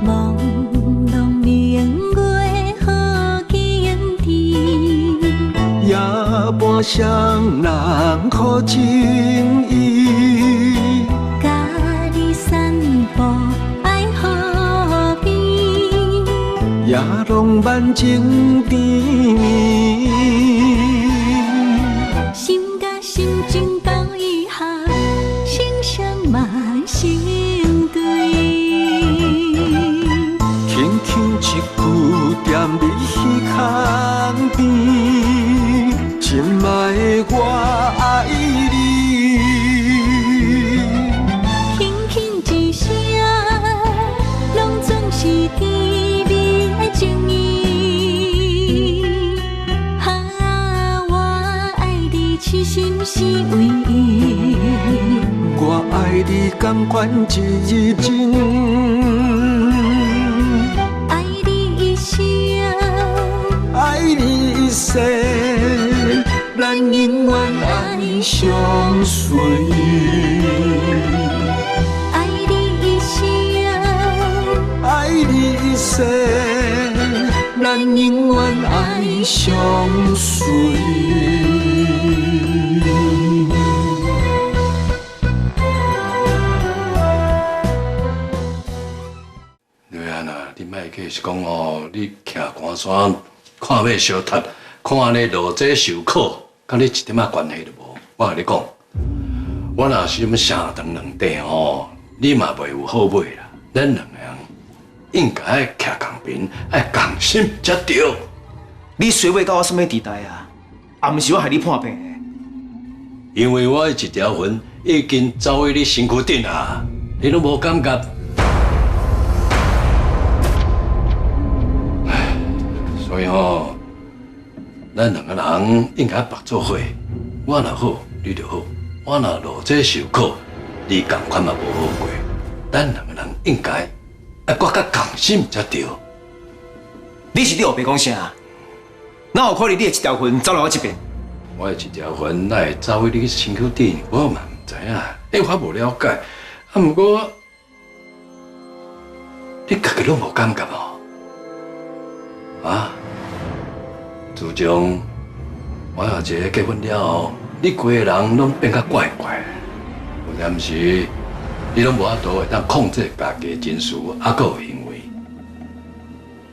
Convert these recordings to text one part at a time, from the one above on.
朦胧明月好见天，夜半双人好情意，甲你散步爱河边，夜浪漫情甜蜜。心甲心情到以后，心相嘛心对。轻轻一句踮你胸边，亲爱的我爱你。轻轻一声，拢总是甜蜜的情意。我爱你痴心是为伊，我爱你甘愿一情，爱你一生，爱你一世，咱永远爱相随。爱你一生，爱你一世，咱永远爱相随。对啊，你莫假是讲哦，你徛寒山看马烧炭，看安尼落井受苦，甲你一点仔关系都无。我甲你讲，我若是什么三长两短哦，你嘛袂有好尾啦。咱两个人应该爱徛共边，爱共心才对。你水尾到我什么地带啊？也毋是我害你破病的。因为我的一条魂已经走回你身躯顶啊，你拢无感觉？所以吼，咱两个人应该白做伙。我若好，你就好；我若落井受苦，你同款嘛无好过。咱两个人应该爱搁较共心才对。你是你后白讲啥？哪有可能你的一条魂走到我这边？我的一条魂哪会走回你身躯顶？我嘛唔知影，我无了解。不过你家己拢无感觉哦？啊？自从我后一个结婚了后，你规个人拢变甲怪怪，有阵时你拢无法度会当控制家己的情绪，还佫有行为。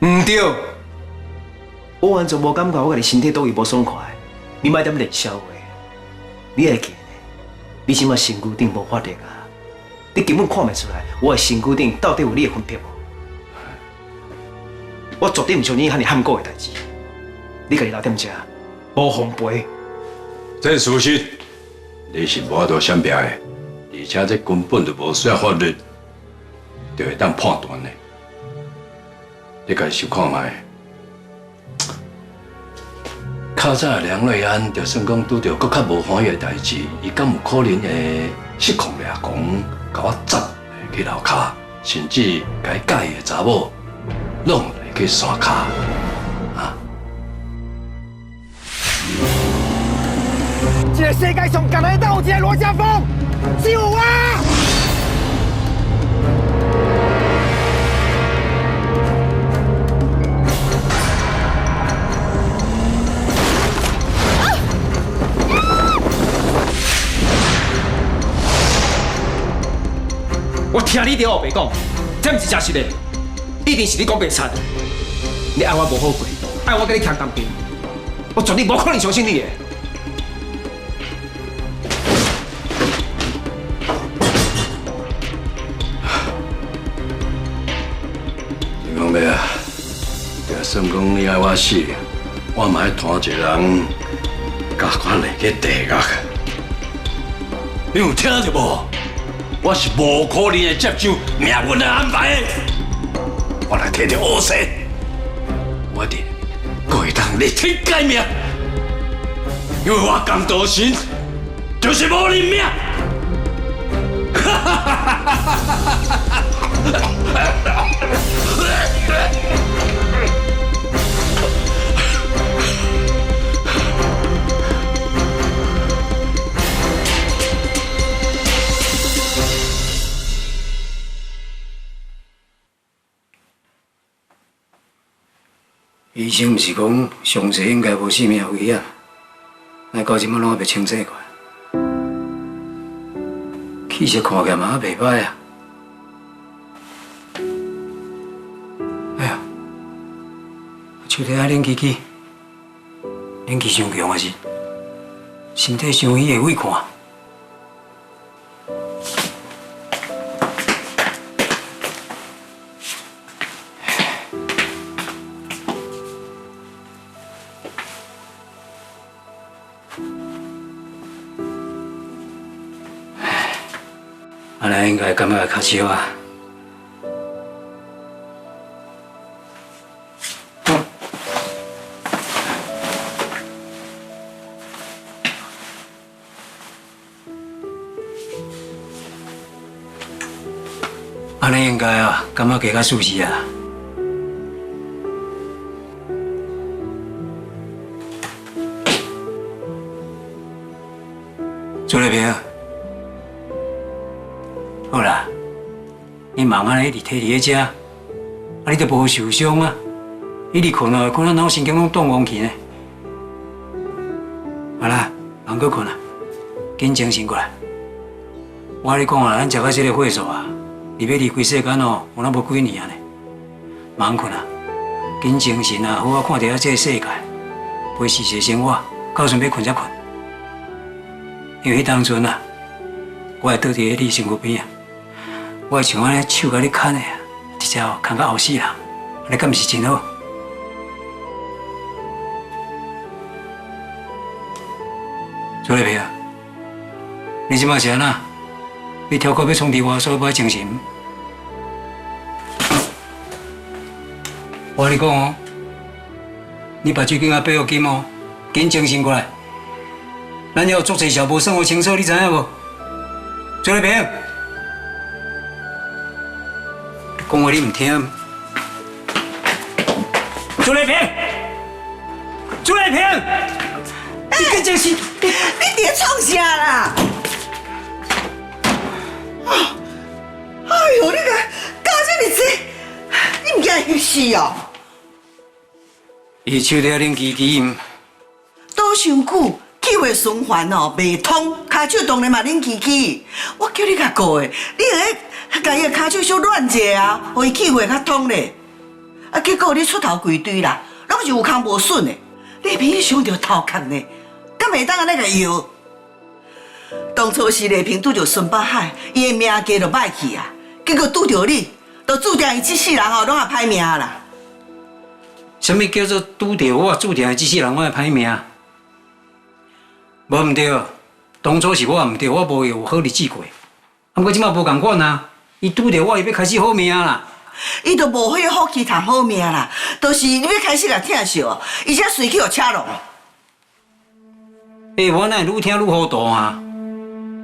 唔对，我完全无感觉我家己身体倒位无爽快，你莫点冷笑话。你会记呢？你即马身躯顶无发热啊？你根本看袂出来我的身躯顶到底有你的魂魄无？我绝对唔像你遐尼罕过的代志。你家己留点食，无奉陪。这事实你是无法度闪避的，而且这根本就无需要法律就会当判断的。你家己想看卖？较早梁瑞安就算讲拄着搁较无欢喜的代志，伊敢有可能会失控掠狂，甲我砸去楼骹，甚至甲伊介意的查某弄来去山骹啊！这个世界上敢会当有一个罗家峰，只有我。我听你伫后白讲，这毋是真实的，一定是你讲白贼。你爱我无好过，爱我跟你徛同边，我绝对无可能相信你的。你讲咩啊？就算讲你爱我死，我嘛爱拖一个人，甲我来去地狱。你有听着无？我是无可能会接受命运的安排的。我若摕到乌色，我一定会当逆天改命，因为我甘道神就是无人命。医生毋是讲伤势应该无生命危险，那到即摆拢还袂清醒过来，气色看起来嘛袂歹啊。哎呀，手底下冷气气，冷气伤强还是身体伤虚会畏看。 安尼应该感觉会较少啊。安尼应该啊，感觉加较舒适啊。朱丽萍。 好啦，你忙安尼一直摕伫咧遮，你都无受伤啊！一直困啊，困到脑神经拢动亡去呢。好啦，忙搁困啊，紧精神过来。我跟你讲啊，咱食到这个岁数啊，你要离开世间哦，有那无几年啊呢？忙困啊，紧精神啊，好好看到这个世界，陪事实生活，到时要困才困。因为当阵啊，我会倒伫你身躯边啊。 我像安尼手甲你牵的啊，一只牵到后死人，你敢毋是真好？朱丽萍啊，你即马是安那？你挑高要冲伫我所不爱精神？我跟你讲哦，你把最近啊背好紧哦，紧精神过来。咱要做侪小无生活清楚，你知影无？朱丽萍。 讲话你唔听，朱丽萍，朱丽萍，你跟这是你伫创啥啦？哎呦，你个搞这么济，你唔惊去死哦？伊手底下冷机机，倒伤久，气血循环哦袂通，骹手当然嘛冷机机。我叫你甲顾的，你个甲伊个骹手小软者啊，互伊气血较通咧。啊，结果你出头规堆啦，拢是有空无损的。你平伤着头壳呢，敢袂当安尼个摇？当初是丽萍拄着孙八海，伊的命家就歹去啊。结果拄着你，就注定伊这世人哦，拢也歹命啦。什么叫做拄着我注定这世人我会歹命？无毋对，当初是我毋对，我无有好日子过。不过即马无共款啊，伊拄着我，伊要开始好命啦。伊都无迄个福气谈好命啦，就是你要开始来疼惜，而且随去互车弄。我哪会愈听愈糊涂啊？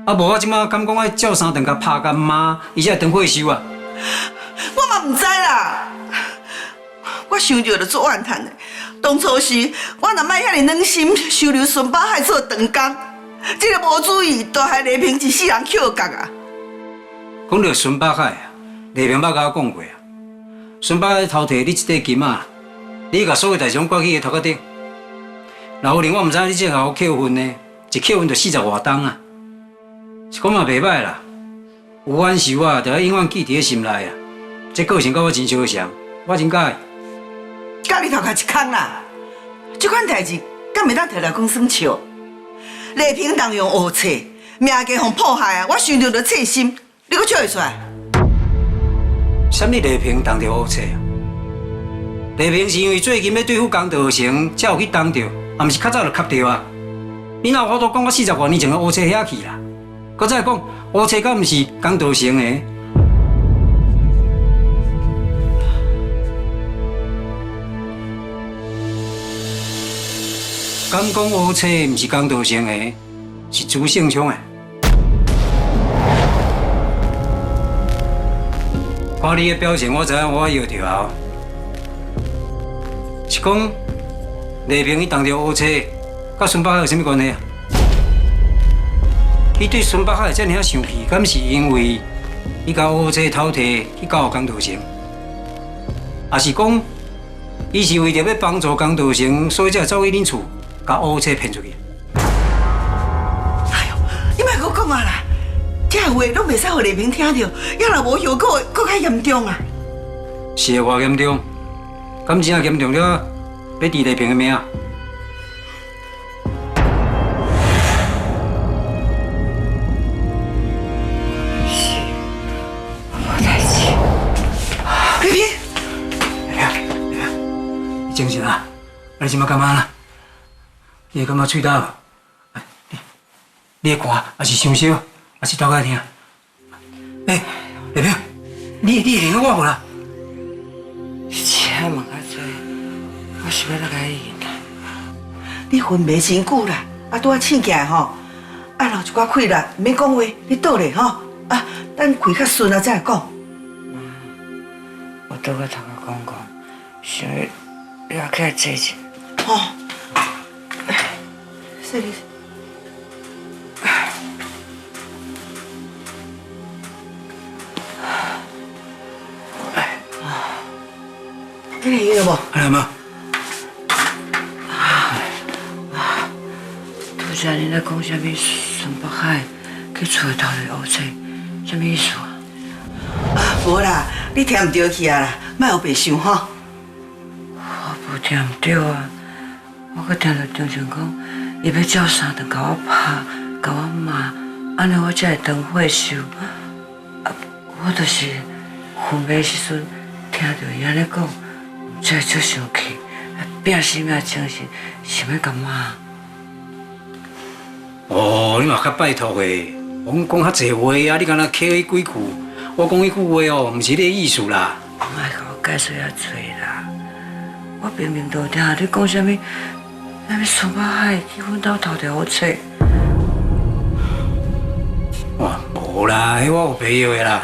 啊，无我即马敢讲爱照三顿甲拍甲骂，而且当退休啊？我嘛毋知啦，我想着就做怨叹的。当初时我若莫遐尼软心，收留孙八海做长工，这个无注意，都害丽萍一世人扣角啊！讲到孙八海啊，丽萍捌甲我讲过啊。孙八海偷摕你一块金啊，你甲所有代志拢挂去伊头壳顶。老可能我毋知你这下有扣分呢，一扣分就40外档啊。是讲嘛袂歹啦，有冤仇啊，就要永远记伫咧心内啊。这个性甲我真相像，我真喜欢。甲你头壳一空啦！这款代志敢袂当摕来讲算笑？丽萍当用乌册，命家互迫害啊！我想着就刺心，你阁笑会出来？什么丽萍当着乌册啊？丽萍是因为最近要对付江道成，才有去当着，也毋是较早就磕着啊。你哪有法度讲我40多年前的乌册遐去啦？搁再讲乌册敢毋是江道成的？敢讲乌册毋是江道成的，是朱胜昌的？看你的表情，我知影我摇着啊。是讲丽萍伊当着乌册，甲孙八海有啥物关系啊？伊对孙八海遮尔啊生气，敢是因为伊甲乌册偷摕去交江道成，还是讲伊是为着要帮助江道成，所以才走去恁厝，把乌车骗出去。哎呦，你莫搁讲啊啦！这话拢袂使互丽萍听到，要若无后果，搁较严重啊！是会偌严重？敢真啊严重了，要治丽萍的命啊！丽萍，你精神啊？你即马干嘛啦？你会感觉喙焦？你会寒，还是伤烧，还是头壳疼？丽萍，你会用我无啦？请问较多，我是要来甲你应啦。你昏迷真久啦，拄仔醒起来吼，留一寡气力，唔免讲话，你倒咧吼，等气较顺啊，再来讲。我倒个头壳讲讲，想要起来坐一下。吼，说你。你来用了无？来无？拄则你咧讲啥物？孙北海去厝头头乌车，啥物意思啊？无啦，你听唔对去啊啦，莫有白想吼。我无听唔对啊，我搁听到张成讲，伊要照三顿甲我拍，甲我骂，安尼我才会当回收。我就是昏迷的时阵，听到伊安尼讲。才会足生气，拼死命精神，想要甲骂。哦，你嘛较拜托的，我讲较济话啊，你敢若客气几句？我讲迄句话哦，毋是你的意思啦。莫甲我解释遐多啦，我明明都听你讲啥物，孙北海去阮兜头条好找。哇，无啦，迄我有朋友的啦。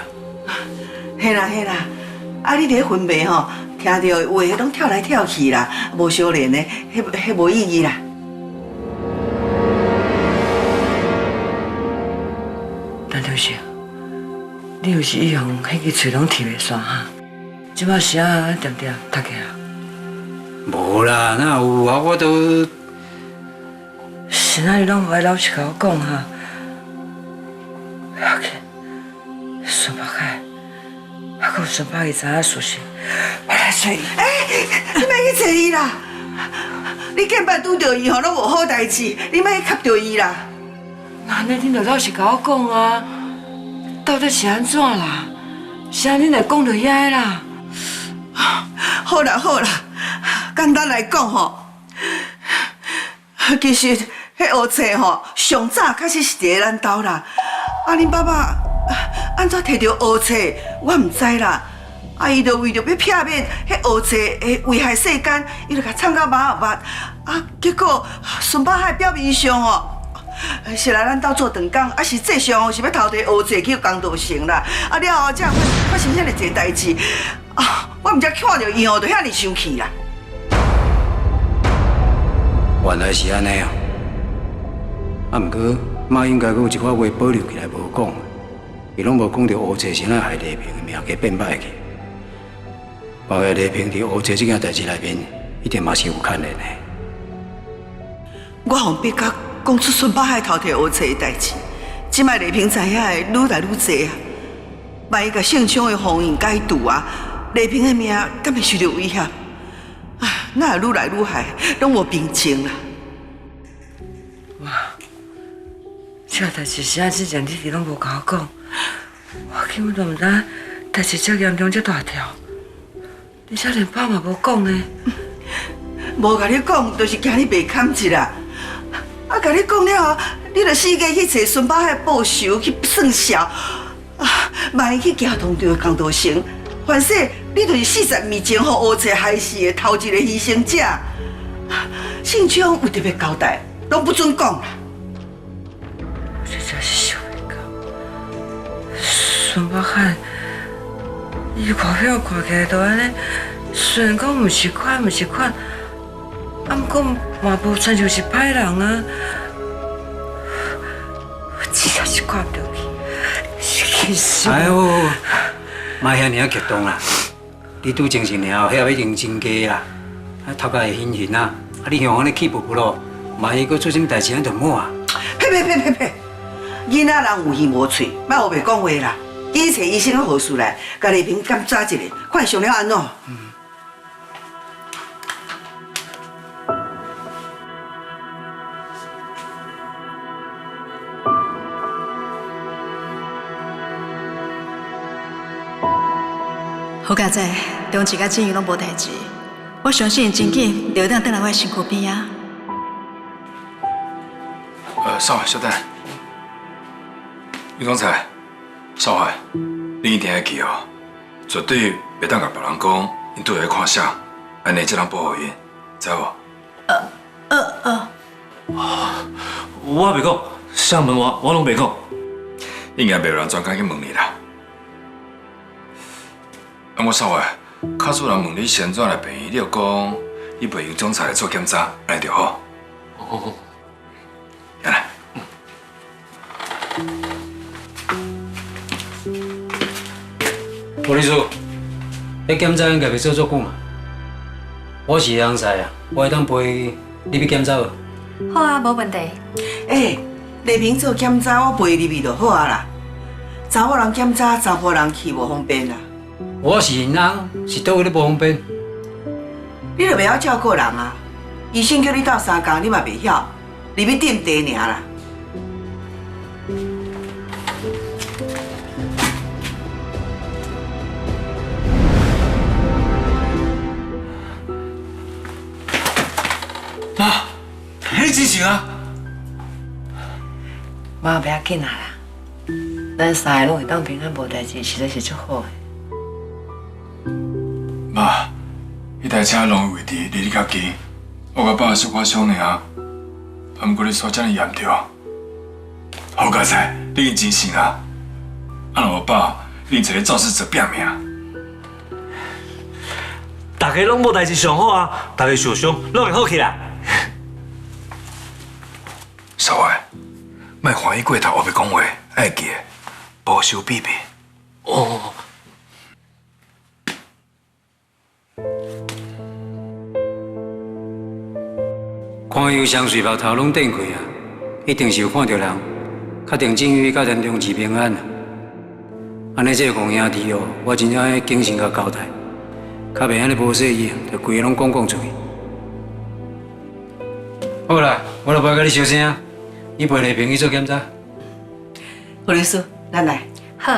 嘿啦，你伫昏迷吼。听到的话拢跳来跳去啦，无相连的，迄无意义啦。陈律师，你有是以后迄个嘴拢提袂煞哈？即摆时啊，点点读起啊？无啦，哪有啊？我都是哪里拢无爱老实甲我讲哈？不要紧，孙北海，还有孙北海知影事实。我来找伊。你莫去找伊啦！你见摆拄到伊吼，拢无好代志，你莫去磕到伊啦。那你恁就老实甲我讲啊，到底是安怎啦？啥恁来讲到遐啦？好啦，简单来讲吼，其实迄乌册吼，上早确实是伫咱兜啦。恁爸爸安怎摕到乌册，我唔知啦。伊就为着要避免迄乌册会危害世间，伊就甲藏到马后捌。结果孙北海表面上哦，是来咱兜做长工，实际上是要偷摕乌册去江道成啦。了后才发生遐尼济代志，我毋才看到伊哦，就遐尼生气啦。原来是安尼啊！毋过妈应该阁有一寡话保留起来无讲，伊拢无讲到乌册是哪害丽萍的命给变歹去。包括丽萍伫乌册这件代志内面，一定嘛是有牵连的。我向别甲讲出孙北海偷摕乌册的代志，即摆丽萍知影的愈来愈济啊！万一甲姓张的封印解除啊，丽萍的命敢会受到威胁？那愈来愈害，拢无平静啦。哇，这代志是安之前你哋拢无甲我讲，我根本都唔知代志遮严重遮大条，你遮连爸嘛无讲呢？无甲你讲，就是惊你袂堪一啦。甲你讲了后，你就四界去找孙北海报仇去算账。万一去行动着江道成，反正你就是40年前互乌册害死的头一个牺牲者。姓张有特别交代，拢不准讲啦。这真是想袂到，孙北海，伊外表看起来都安尼，虽然讲毋是款，毋过嘛无亲像是歹人啊。我真正是看不到伊，是气死我。哎呦，莫遐尔激动啦！你拄精神了，遐要认真加啦。头壳会晕晕啊，你向安尼起步不咯，万一佫出什么代志，咱就冇啊。呸！囡仔人有耳无喙，莫后白讲话啦。去找医生个护士来，甲丽萍检查一下，看上了安怎？好佳仔，中一甲静怡拢无代志，我相信真紧就会当回来我的身躯边啊。少海，稍等。你刚才，少海，你一定要记哦，绝对袂当甲别人讲，因对伊看啥，安尼才能保护因，知无？我袂讲，啥问我拢袂讲。应该袂有人专敢去问你啦。啊，我少海，卡主人问你现转来病院，你就讲你袂用总裁来做检查，安尼就好。哦。来。吴律师，你检查应该袂做足久嘛？我是人才啊，我会当陪你去检查无？好啊，无问题。丽萍做检查，我陪入去就好啊啦。查某人检查，查甫人去无方便啦。我是人，是倒位咧无方便？你就袂晓照顾人啊！医生叫你斗3工，你嘛袂晓，入去点茶尔啦。妈，你之前啊？妈不要紧啦，咱三个拢会当平安无代志，实在是足好的。妈，迄台车拢位置离你较近，我甲爸小可伤尔，啊，毋过你伤遮尔严重。好佳哉，你已经真信啊！啊，若我爸，你找个肇事者拼命。大家拢无代志上好啊，大家受伤拢会好起来。少爱，莫欢喜过头，我要讲话，爱记，保守秘密。哦。看油箱水目头拢顶开啊，一定是有看到人，确定郑宇甲陈良志平安啊。安尼这个公兄弟哦，我真正爱谨慎甲交代，较袂安尼无细意，就规个拢讲出去。好啦，我就不甲你小声，你陪丽萍去做检查。胡律师，咱来。好。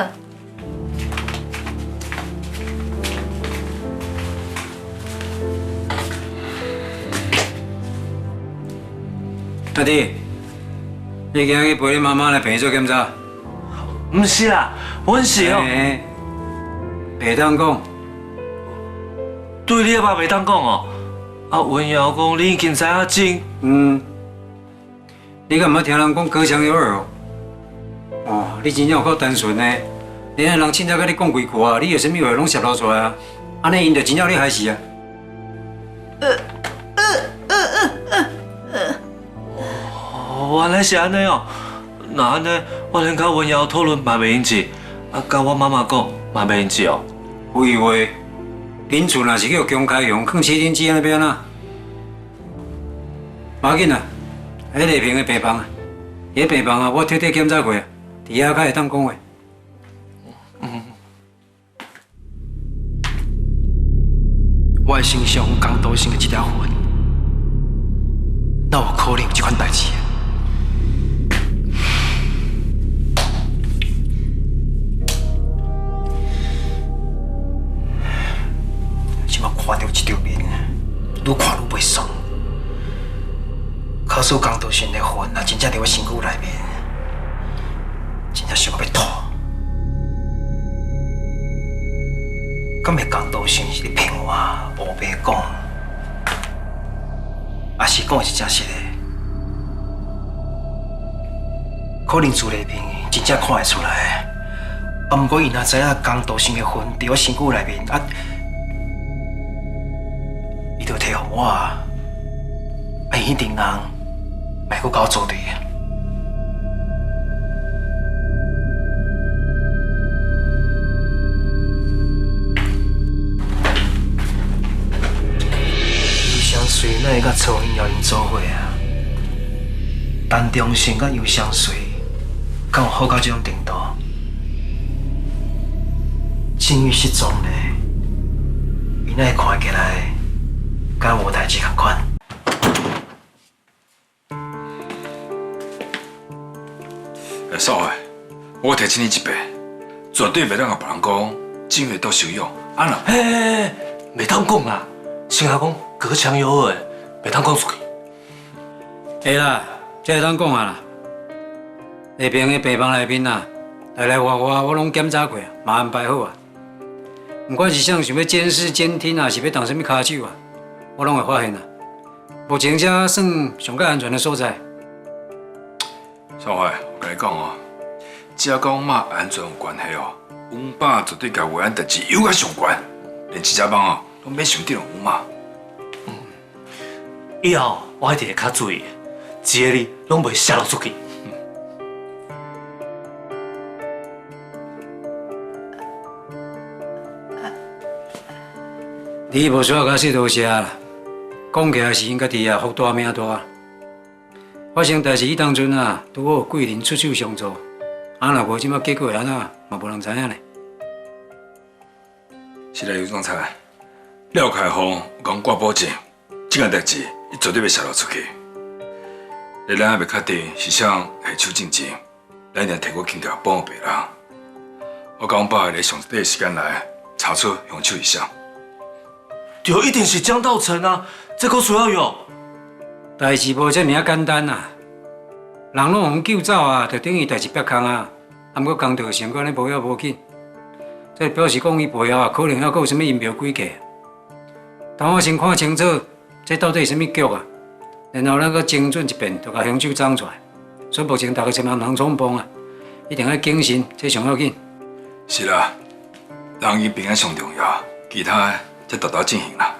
阿弟，你今日去陪你妈妈来病院做检查？唔是啦，阮是哦。袂当讲。对你阿爸袂当讲哦。啊，文瑶讲你已经知影真。你敢毋捌听人讲隔墙有耳哦？哦，你真正有够单纯呢。连人凊彩甲你讲几句啊，你有啥物话拢泄露出来啊？安尼因就真正你害死啊！原来是安尼哦，那安尼我连甲文瑶讨论嘛袂用记，啊，甲我妈妈讲嘛袂用记哦。废话，恁厝若是叫公开用，放窃听机安尼要安怎？无要紧啊，迄丽萍的病房啊，伊病房啊，我彻底检查过啊，伫遐才会当讲话。我的身上江道生的一条魂，哪有可能有这款代志？即马看到这张面，愈看愈袂爽。卡数江道生的魂啊，真正伫我身躯内面，真正想要吐。敢会江道生是咧骗我，无白讲，也是讲的是真实的。可能朱丽萍真正看会出来，啊，毋过伊若知影江道生的魂伫我身躯内面，啊，伊就摕互我，啊，伊一定人袂阁甲我作对。水哪会甲曹云瑶因做伙啊？陈忠信甲尤湘水，敢有好到这种程度？境遇失踪呢，伊哪会看起来敢无代志共款？嫂诶，我提醒你一遍，绝对袂当甲别人讲正月到收养，安啦？嘿，袂当讲啦，先阿讲隔墙有耳诶，袂当讲出去。会啦，这会当讲啊啦。下边的病房内面啊，来来往往我拢检查过，嘛安排好啊。不管是想要监视、监听啊，是要动什么骹手啊，我拢会发现啊。目前这算上较安全的所在。少华，我跟你讲哦，只要跟我妈安全有关系哦，阮爸绝对甲维安代志有甲上悬，连这只帮哦都免想得了阮妈。以后我一定会较注意，一个字拢袂泄露出去。你无需要甲说多谢啦，讲起来是因家己啊福大命大。发生代志迄当阵啊，拄好贵人出手相助，啊若无即摆结果安怎，嘛无人知影呢。是啦，尤总裁，廖开峰讲我保证，这件代志伊绝对袂泄露出去。咱还袂确定是谁下手进前，咱一定替我强调保护别人。我甲阮爸会在上短的时间内查出凶手是谁。就一定是江道成啊，这个需要有。代志无这么啊简单啊，人拢互救走啊，就等于代志别空啊。啊，毋过工作成果呢无要无紧，这表示讲伊背后啊可能还佫有啥物阴谋诡计。等我先看清楚，这到底是啥物局啊，然后咱佫精准一遍，就甲凶手找出来。所以目前大家千万唔通冲动啊，一定要谨慎，这上要紧。是啦，人伊平安上重要，其他则豆豆进行啦。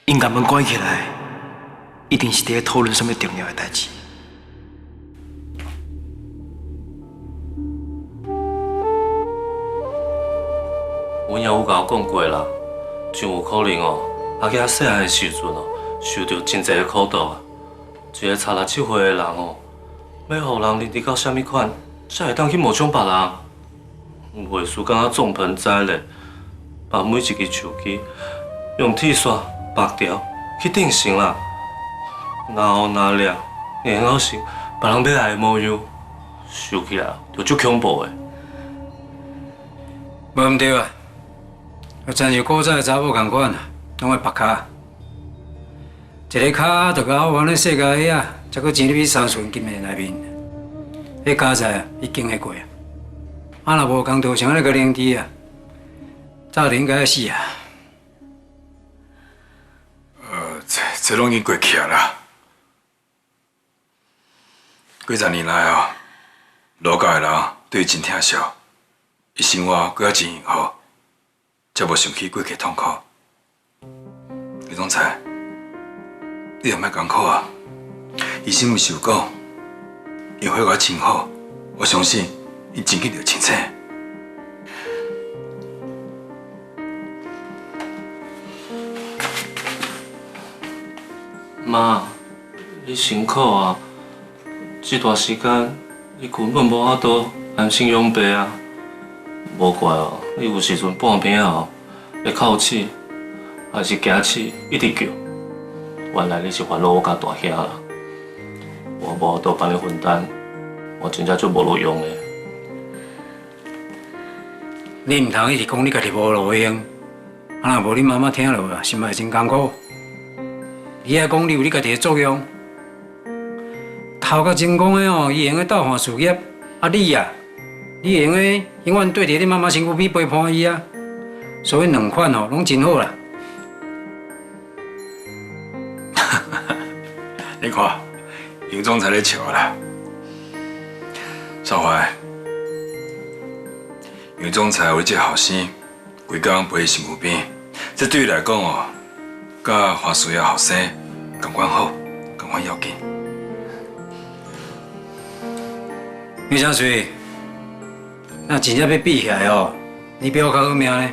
因把门关起来，一定是伫咧讨论什么重要的代志。阮也有甲我讲过啦，真有可能哦，阿囝细汉的时阵哦，受到真侪苦毒啊。一个差6、7岁的人哦，要互人认得到什么款，才会当去冒充别人。袂输敢若撞盆栽咧，把每一支手机用铁线绑条去顶绳啦，然后拿抓，然后是别人要来的模样，想起来就足恐怖的。无毋对啊，亲像古早的查某共款啊，拢会绑骹，一个骹就甲我玩咧世界遐，才阁钱入去3寸金的内面，迄家在啊已经会过啊。啊若无工作像安尼个灵智啊，早就应该死啊。这拢已经过去啊啦。几十年来哦，罗家的人对伊真疼惜，伊生活过较真幸福，才无想起过去痛苦。李总裁，你也莫艰苦啊！医生有受过，伊会我真好，我相信伊真紧就清醒。妈，你辛苦啊！这段时间你根本无法度安心养爸啊！无怪哦，你有时阵半暝后会哭气，还是惊气一直叫。原来你是烦恼我甲大兄啦，我无法度帮你分担，我真正足无路用的。你唔通一直讲你家己无路用，啊若无你妈妈听落啊，心会真艰苦。你还讲你有你家己的作用，头壳成功的哦，伊会用斗换事业，啊你啊，你会用永远对伫你妈妈身躯边陪伴伊啊，所以两款哦拢真好啦。你看，尤总裁咧笑啦。少华，尤总裁为这后生，规工陪伊身躯边，这对伊来讲哦。甲花树叶后生同款好，同款要紧。余香水，咱那真正要比起来哦，你比我较好命呢。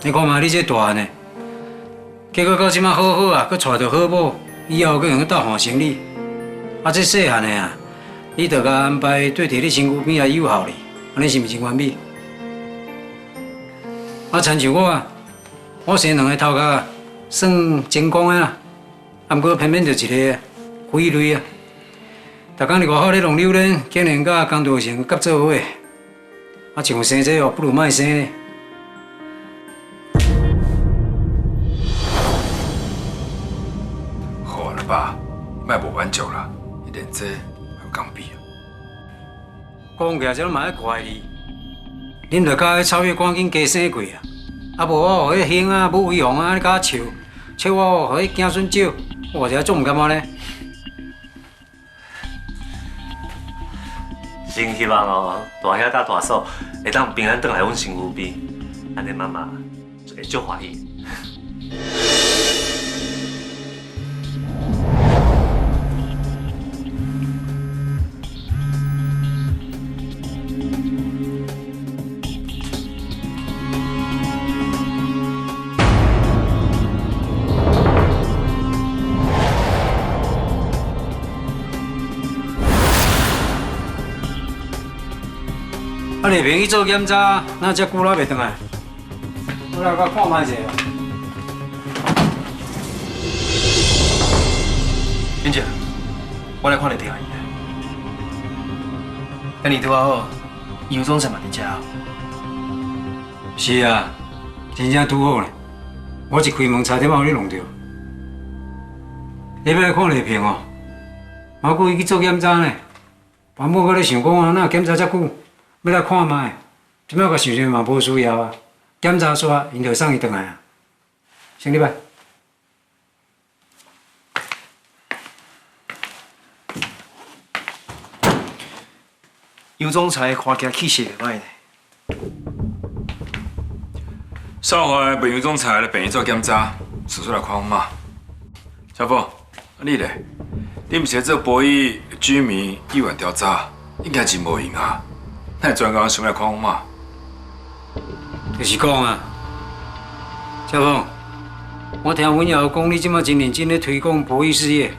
你看嘛，你这大汉的，结果到即马好好啊，佮娶着好某，以后佮用斗换生理。啊，这细汉的啊，你着甲安排对伫你身躯边来友好哩，安尼是毋是真完美？啊，亲像我啊，我生2个头壳算成功的啦，啊，毋过偏偏就一个傀儡啊。逐工伫外口咧弄榴莲，竟然甲江道成夹做伙，啊，像生这哦，不如莫生呢。好了吧，莫无挽救啦，一连这还有刚比啊。讲起来，这拢嘛爱怪你，恁着甲迄草月赶紧加生过啊！啊无我互迄兄啊、武威宏啊，你甲我笑我互迄子孙少，我这总毋甘嘛呢？真希望哦，大兄甲大嫂会当平安回来阮身躯边，安尼妈妈就会足欢喜。啊，丽萍去做检查，哪遮久了袂回来？我来甲看卖者。林姐，我来看你电话。安尼拄好，尤总裁嘛伫遮。是啊，真正拄好呢。我一开门差点把你弄着。你要来看丽萍哦，我故意去做检查呢。原本我咧想讲啊，哪检查遮久？要来看卖，即摆我想想嘛无需要啊。检查煞，因就送伊回来啊。先礼拜。尤总裁看起来气势袂歹呢。少华本尤总裁来病院做检查，叔叔来看我妈。小凤，你咧？你毋是做博弈居民意愿调查，应该真无用啊。那会专工想来看我妈？就是讲啊，小凤，我听阮爷讲，你即马真认真咧推广博弈事业，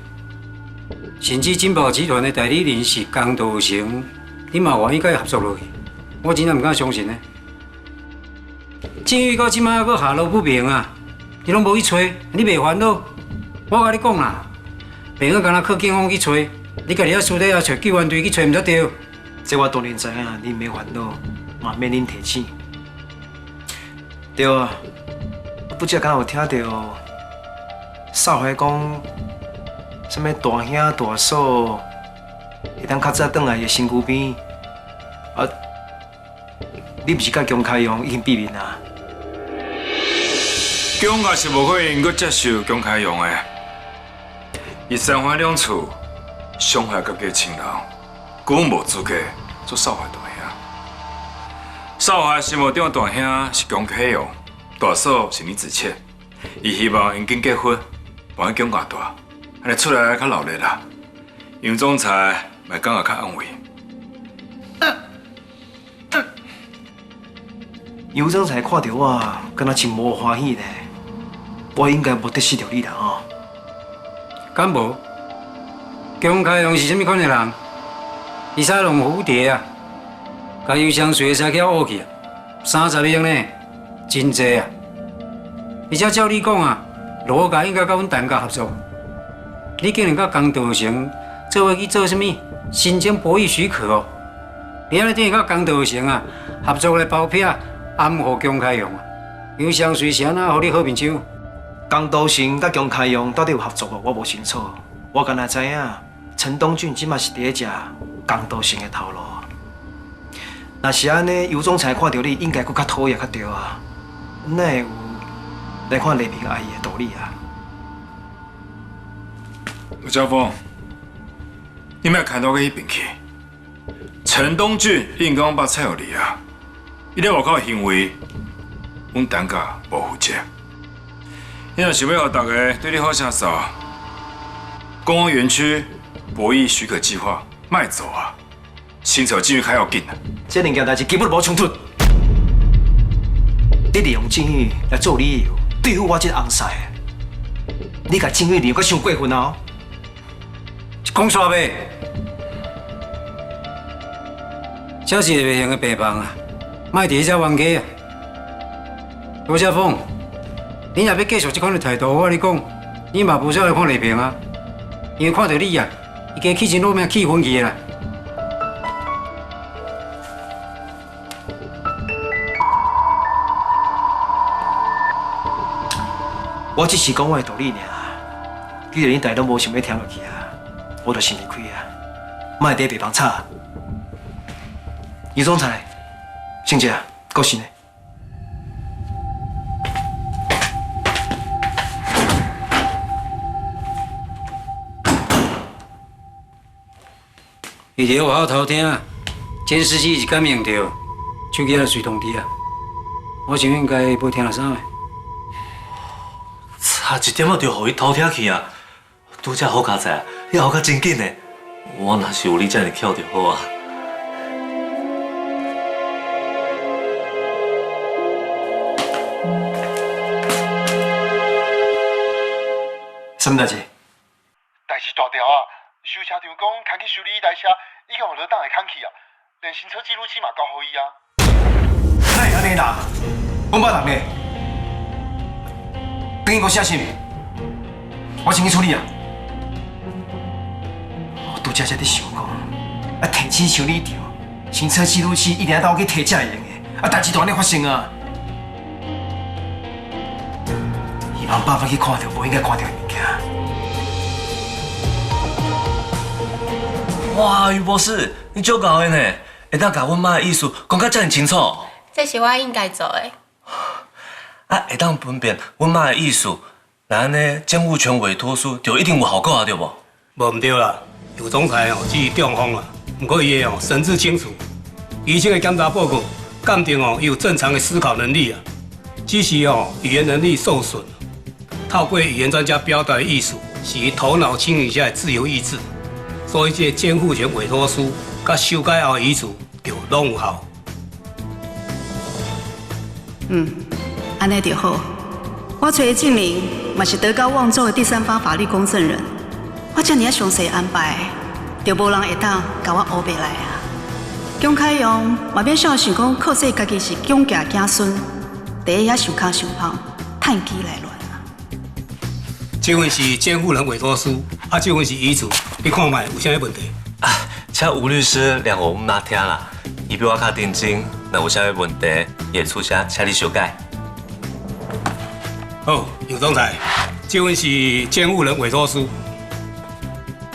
甚至金宝集团的代理人是江道成，你嘛愿意甲伊合作落去？我真正唔敢相信呢。境遇到即马还阁下落不明啊，你拢无去找，你袂烦恼？我甲你讲啦，袂用干那靠警方去找，你家己遐私底下找救援队去找，毋则对。这我当然知影，恁免烦恼，嘛免恁提醒。对啊，不只敢有听到少华讲，什么大兄大嫂会当较早转来伊身躯边，啊，你不是甲姜开勇已经避免啊？姜也是无可能阁接受姜开勇的，伊三番两处伤害家己亲人。根本无资格做少华大兄。少华心目中的大兄是姜启勇，大嫂是李子倩。伊希望因紧结婚，帮伊姜家大，安尼出来较热闹啦。杨总裁咪感觉较安慰。尤总裁看到我，敢若真无欢喜呢。我应该无得失到你啦吼。敢无？姜开勇是啥物款的人？伊使弄蝴蝶啊，甲油香水使去挖去，30亿呢，真济啊！而且照你讲啊，罗家应该甲阮陈家合作，你竟然甲江道成做伙去做啥物申请博弈许可哦？你安尼等于甲江道成啊合作来包庇暗唬姜开勇啊？油香水是安怎互你好面手？江道成甲姜开勇到底有合作无？我无清楚，我敢若知影陈东俊即马是伫咧食江道成的头路。若是安尼，尤总裁看到你，应该搁较讨厌较对啊。哪会有来看丽萍阿姨的道理啊？吴家峰，你莫看到去迄边去。陈东俊应该捌蔡有理啊，伊咧外口行为，阮陈家无负责。你若想要互大家对你好声势，公安园区博弈许可计划卖走啊！新潮境遇较要紧啊。这两件代志根本无冲突。你利用境遇来做理由，对付我这个翁婿，你甲境遇利用阁伤过分哦！讲煞呗，这是袂用的病房啊，莫伫遮冤家啊！罗家峰，你若要继续这款的态度，我跟你讲，你嘛无少来看丽萍啊，因为看到你啊，伊家气真落命气昏去啦。我只是讲我的道理尔，既然你大家都无想要听落去啊，我就先离开啊，莫伫病房吵。余总裁，先姐，够信的。伊伫外口偷听，监视器是感应到，手机也随通知啊。我想应该无听了啥个。差一点仔就互伊偷听去啊！拄则好佳哉，你学甲真紧呢。我若是有你这样巧就好啊。什么代志？代志大条啊！修车厂讲开去修理伊台车，已经互落档会空去啊，连行车记录器嘛交互伊啊。哪会安尼啦？我捌人呢。等于我写信，我先去处理啊。我拄则才伫想讲，啊，提起修理厂，行车记录器一定要带我去提才会用的，啊，代志大安尼发生啊！希望爸爸去看到无应该看到的物件。哇，于博士，你足够的呢，会当甲阮妈的意思讲甲遮尔清楚。这是我应该做的。啊，会当分辨阮妈的意思，那安尼监护权委托书就一定有效果啊，对无？无唔对啦，有总裁哦只是中风啦，不过伊的哦神志清楚，医生的检查报告鉴定哦伊有正常的思考能力啊，只是哦语言能力受损。透过语言专家表达的意思，是伊头脑清醒下的自由意志，所以这监护权委托书甲修改后的遗嘱就拢有效。安尼就好。我找的证明嘛是德高望重的第三方法律公证人，我遮尔详细安排，就无人会当甲我乌白来啊。姜凯阳嘛免小想讲，靠说家己是姜家子孙，第一也想卡想胖，趁机来乱啊。这份是监护人委托书，啊，这份是遗嘱，你看卖有啥问题？啊，请吴律师念互阮妈听啦，伊比我较认真，若有啥问题，会出声，请你修改。哦，有总裁，这份是监护人委托书。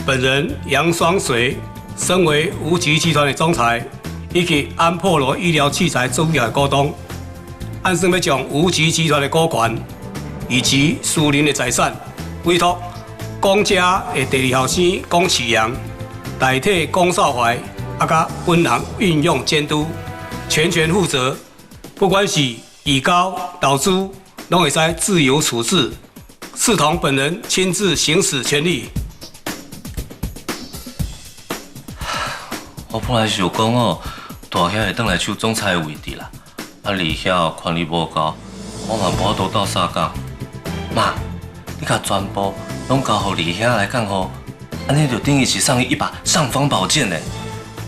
本人杨双水，身为无极集团的总裁，以及安珀罗医疗器材主要的股东，按算要将无极集团的股权以及私人的财产委托公家的第二号生龚启阳代替龚少怀，甲本人运用监督，全权负责，不管是以高导出，拢会使自由处置，视同本人亲自行使权利。我本来是有讲哦，大遐会转来抢总裁的位置啦，啊，二遐权力无够，我嘛无法度斗相共。妈，你甲全部拢交互二遐来讲好，安尼就等于是送伊一把尚方宝剑嘞。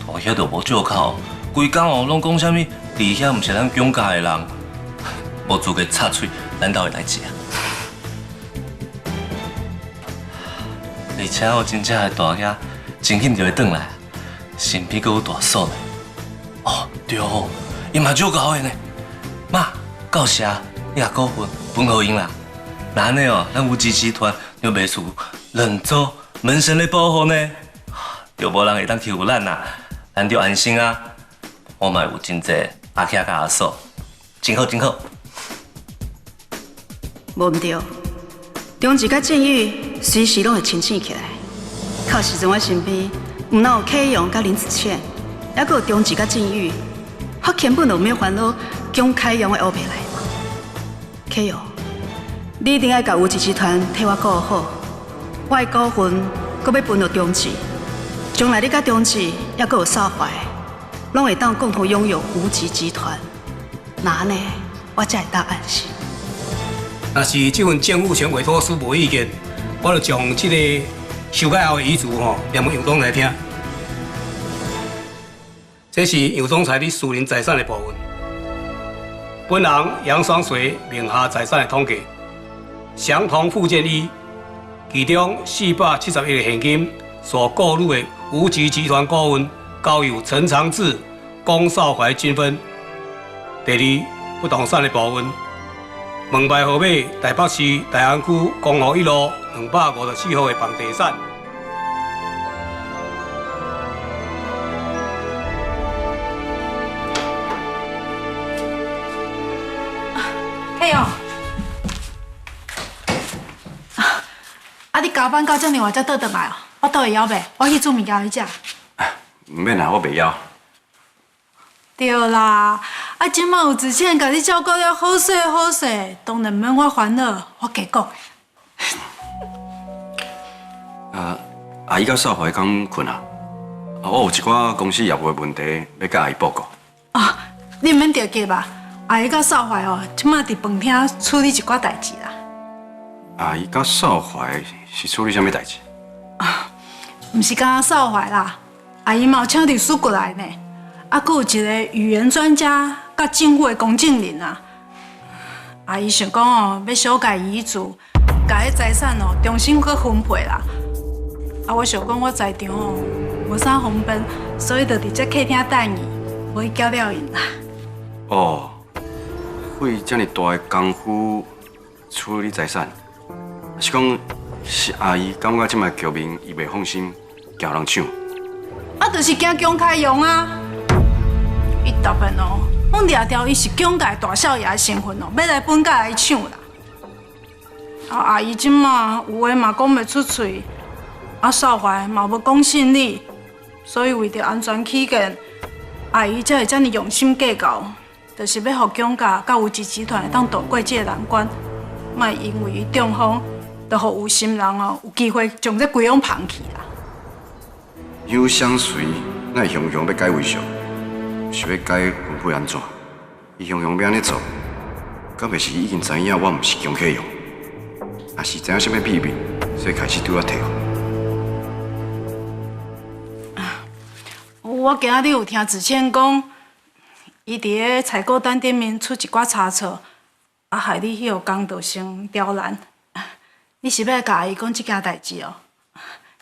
大遐就无借口，规工哦拢讲啥物，二遐毋是咱姜家的人，无资格插嘴咱兜的代志啊。而且我真正的大遐真紧就会转来。身边阁有大嫂呢。哦，对哦，伊嘛足够的呢。妈，到时你把股份分互因啦。那安尼哦，咱无极集团就袂输认祖门神的保护呢，就无人会当欺负咱啦，咱就安心啊。我嘛有真济阿囝甲阿嫂，真好真好。无毋对，中治甲建宇随时拢会清醒起来，靠时阵我身边。唔但有启阳甲林子倩，还佫有中治甲建宇，我根本就没有烦恼姜凯阳的乌白来嘛。启阳，你一定要甲有极集团替我顾好，我的股份佫要分到中治，将来你甲中治还佫有少怀，拢会当共同拥有无极集团，那呢，我才会当安心。若是这份政府权委托书无意见，我就将这个修改后的遗嘱念给杨总裁听。这是杨总裁你私人财产的部分，本人杨双水名下财产的统计，详同附件一，其中471个现金所购入的无极集团股份，交由陈长志、龚少怀均分。第二，不动产的部分。门牌号码台北市大安区公路1路254号的房地产。嘿哦，你加班到这么晚才倒转来哦？我倒会枵袂？我去煮物件去食。唔免啦，我袂枵。对啦，即摆有之前甲你照顾了好势好势，当然免我烦恼，我加讲的。阿姨甲少怀刚困啊？我有一寡公司业务的问题要甲阿姨报告。你免着急吧？阿姨甲少怀即摆伫饭厅处理一寡代志啦。阿姨甲少怀是处理啥物代志？毋是讲少怀啦，阿姨嘛有请律师过来呢。佫有一个语言专家，甲政府的公证人啊。阿姨想讲要修改遗嘱，甲迄财产重新去分配啦。我想讲我在场无啥方便，所以就伫这客厅等伊，无去搅了因啦。费这么大的功夫处理财产，是讲是阿姨感觉即卖局面伊袂放心，惊人抢。就是惊姜开用啊！伊特别阮掠条伊是姜家大少爷的身份要来本家来抢啦。阿姨即马有话嘛讲袂出嘴，少怀嘛无讲信你，所以为着安全起见，阿姨才会遮尔用心计较，就是要互姜家甲有志集团会当渡过这个难关，莫因为伊中风，就互有心人有机会将这规样放弃啦。有相随，那雄雄要改位数，是要改分配安怎？伊雄雄要安尼做，敢袂是已经知影我毋是姜启用，也是知影什么秘密，所以开始对我提我今仔日有听子倩讲，伊伫个采购单顶面出一寡差错，害你迄个工作成刁难。你是要甲阿姨讲这件代志哦？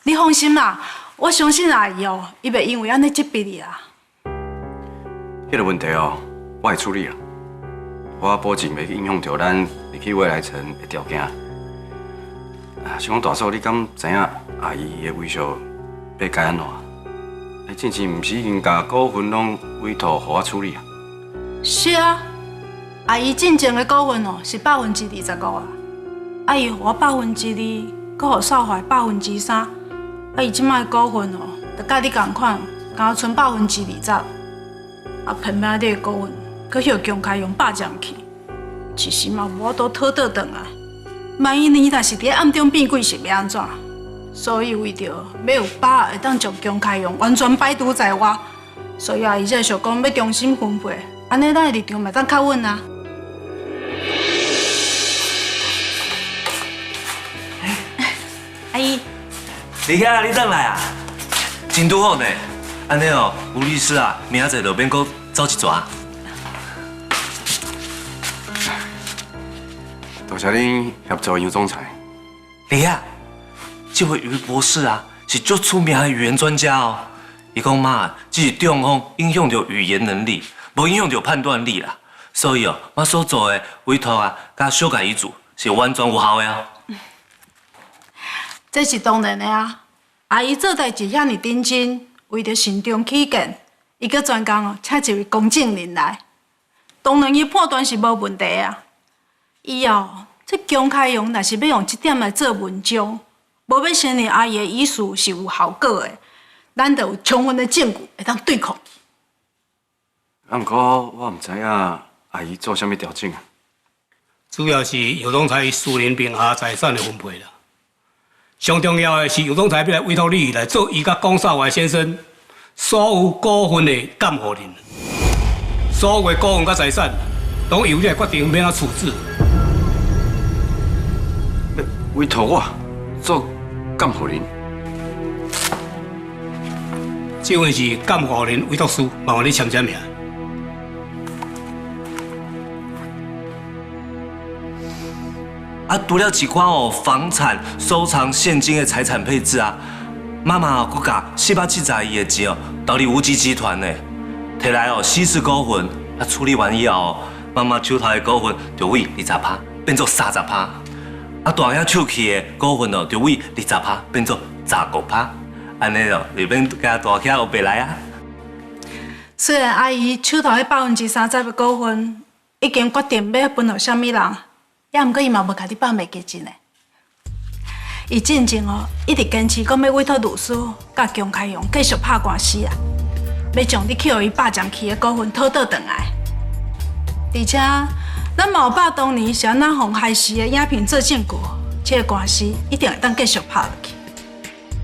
你放心啦。我相信阿姨伊袂因为安尼责备你啦。迄个问题我会处理啦。我保证袂去影响到咱入去未来城的条件。是讲大嫂，你敢知影阿姨的微笑要改安怎？之前毋是已经甲股份拢委托互我处理啊？是啊，阿姨进前的股份是25%啊，伊互我2%，佮互少怀3%。伊即摆股份就甲你同款，敢剩20%，偏偏你的股份佮迄个姜开用霸占去，其实嘛无法度讨倒转来。万一你若是伫暗中变鬼是要安怎？所以为着要有把握会当将姜开用完全摆渡在我，所以阿姨才想讲要重新分配，安尼咱的立场嘛当较稳啊。阿姨。你啊，你等来啊，真拄好呢。安尼吴律师啊，明仔载就免阁走一逝。多谢恁协助杨总裁。你啊，这位于博士啊，是足出名的语言专家哦。伊讲嘛，只是中风影响到语言能力，无影响到判断力啦。所以我所做的委托啊，甲修改遗嘱是完全有效的啊。这是当然的啊！阿姨做代志遐尼认真，为着慎重起见，伊阁专工请一位公证人来，当然伊判断是无问题啊。以后这姜开用若是要用这点来做文章，无要承认阿姨的遗嘱是有效果的，咱就有充分的证据会当对抗。不过我唔知影阿姨做啥物调整啊？主要是杨总裁私人名下财产的分配啦。上重要的是，杨总裁要来委托你来做伊甲龚少怀先生所有股份的减互恁，所有的股份甲财产，拢由你来决定要怎处置。委托我做监护人，这份是监护人委托书，麻烦你签名。啊，除了一款房产、收藏、现金的财产配置啊，妈妈佫甲472亿的钱投入无极集团呢，摕来稀释股份，啊处理完以后，妈妈手头的股份就为20%变做30%，啊大兄手起的股份就为20%变做15%，安尼就免甲大兄后白来啊。虽然阿姨手头的30%的股份已经决定要分予啥物人。也毋过伊嘛无甲你放袂记真诶。伊进前一直坚持讲要委托律师甲姜开勇继续拍官司啊，要将你去互伊霸占去诶股份讨倒转来。而且咱嘛有把当年是安怎互害死诶影片做证据，这个官司一定会当继续拍落去。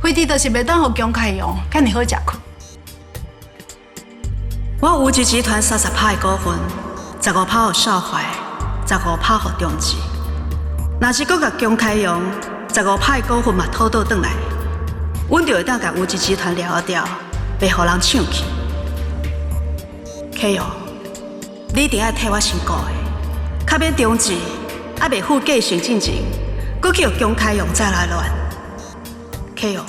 非得就是袂当互姜开勇遐尼好食困。我无极集团30%的股份，15%互少怀。15%互中资，若是搁甲姜开勇15%的股份嘛讨倒转来，阮就会当甲无极集团了掉，袂互人抢去。开勇，你一定要替我先顾的，较免中资还袂负继承进前，搁去互姜开勇再来乱。开勇，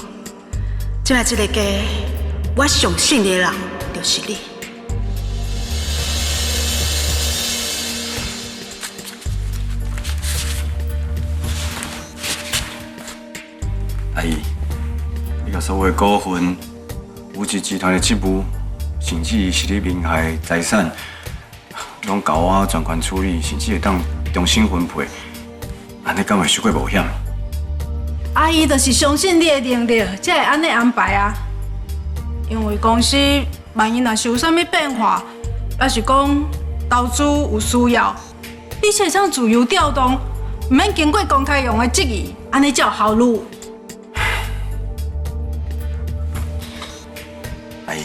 今来这个家，我上信任的人就是你。阿姨，你甲所有的股份、无极集团的职务，甚至是你名下的财产，拢交我全权处理，甚至会当重新分配，安尼敢会太过冒险？阿姨就是相信你的能力，才会安尼安排啊。因为公司万一若是有啥物变化，也是讲投资有需要，你才会当自由调动，唔免经过公开用的质疑，安尼才有效率。阿姨，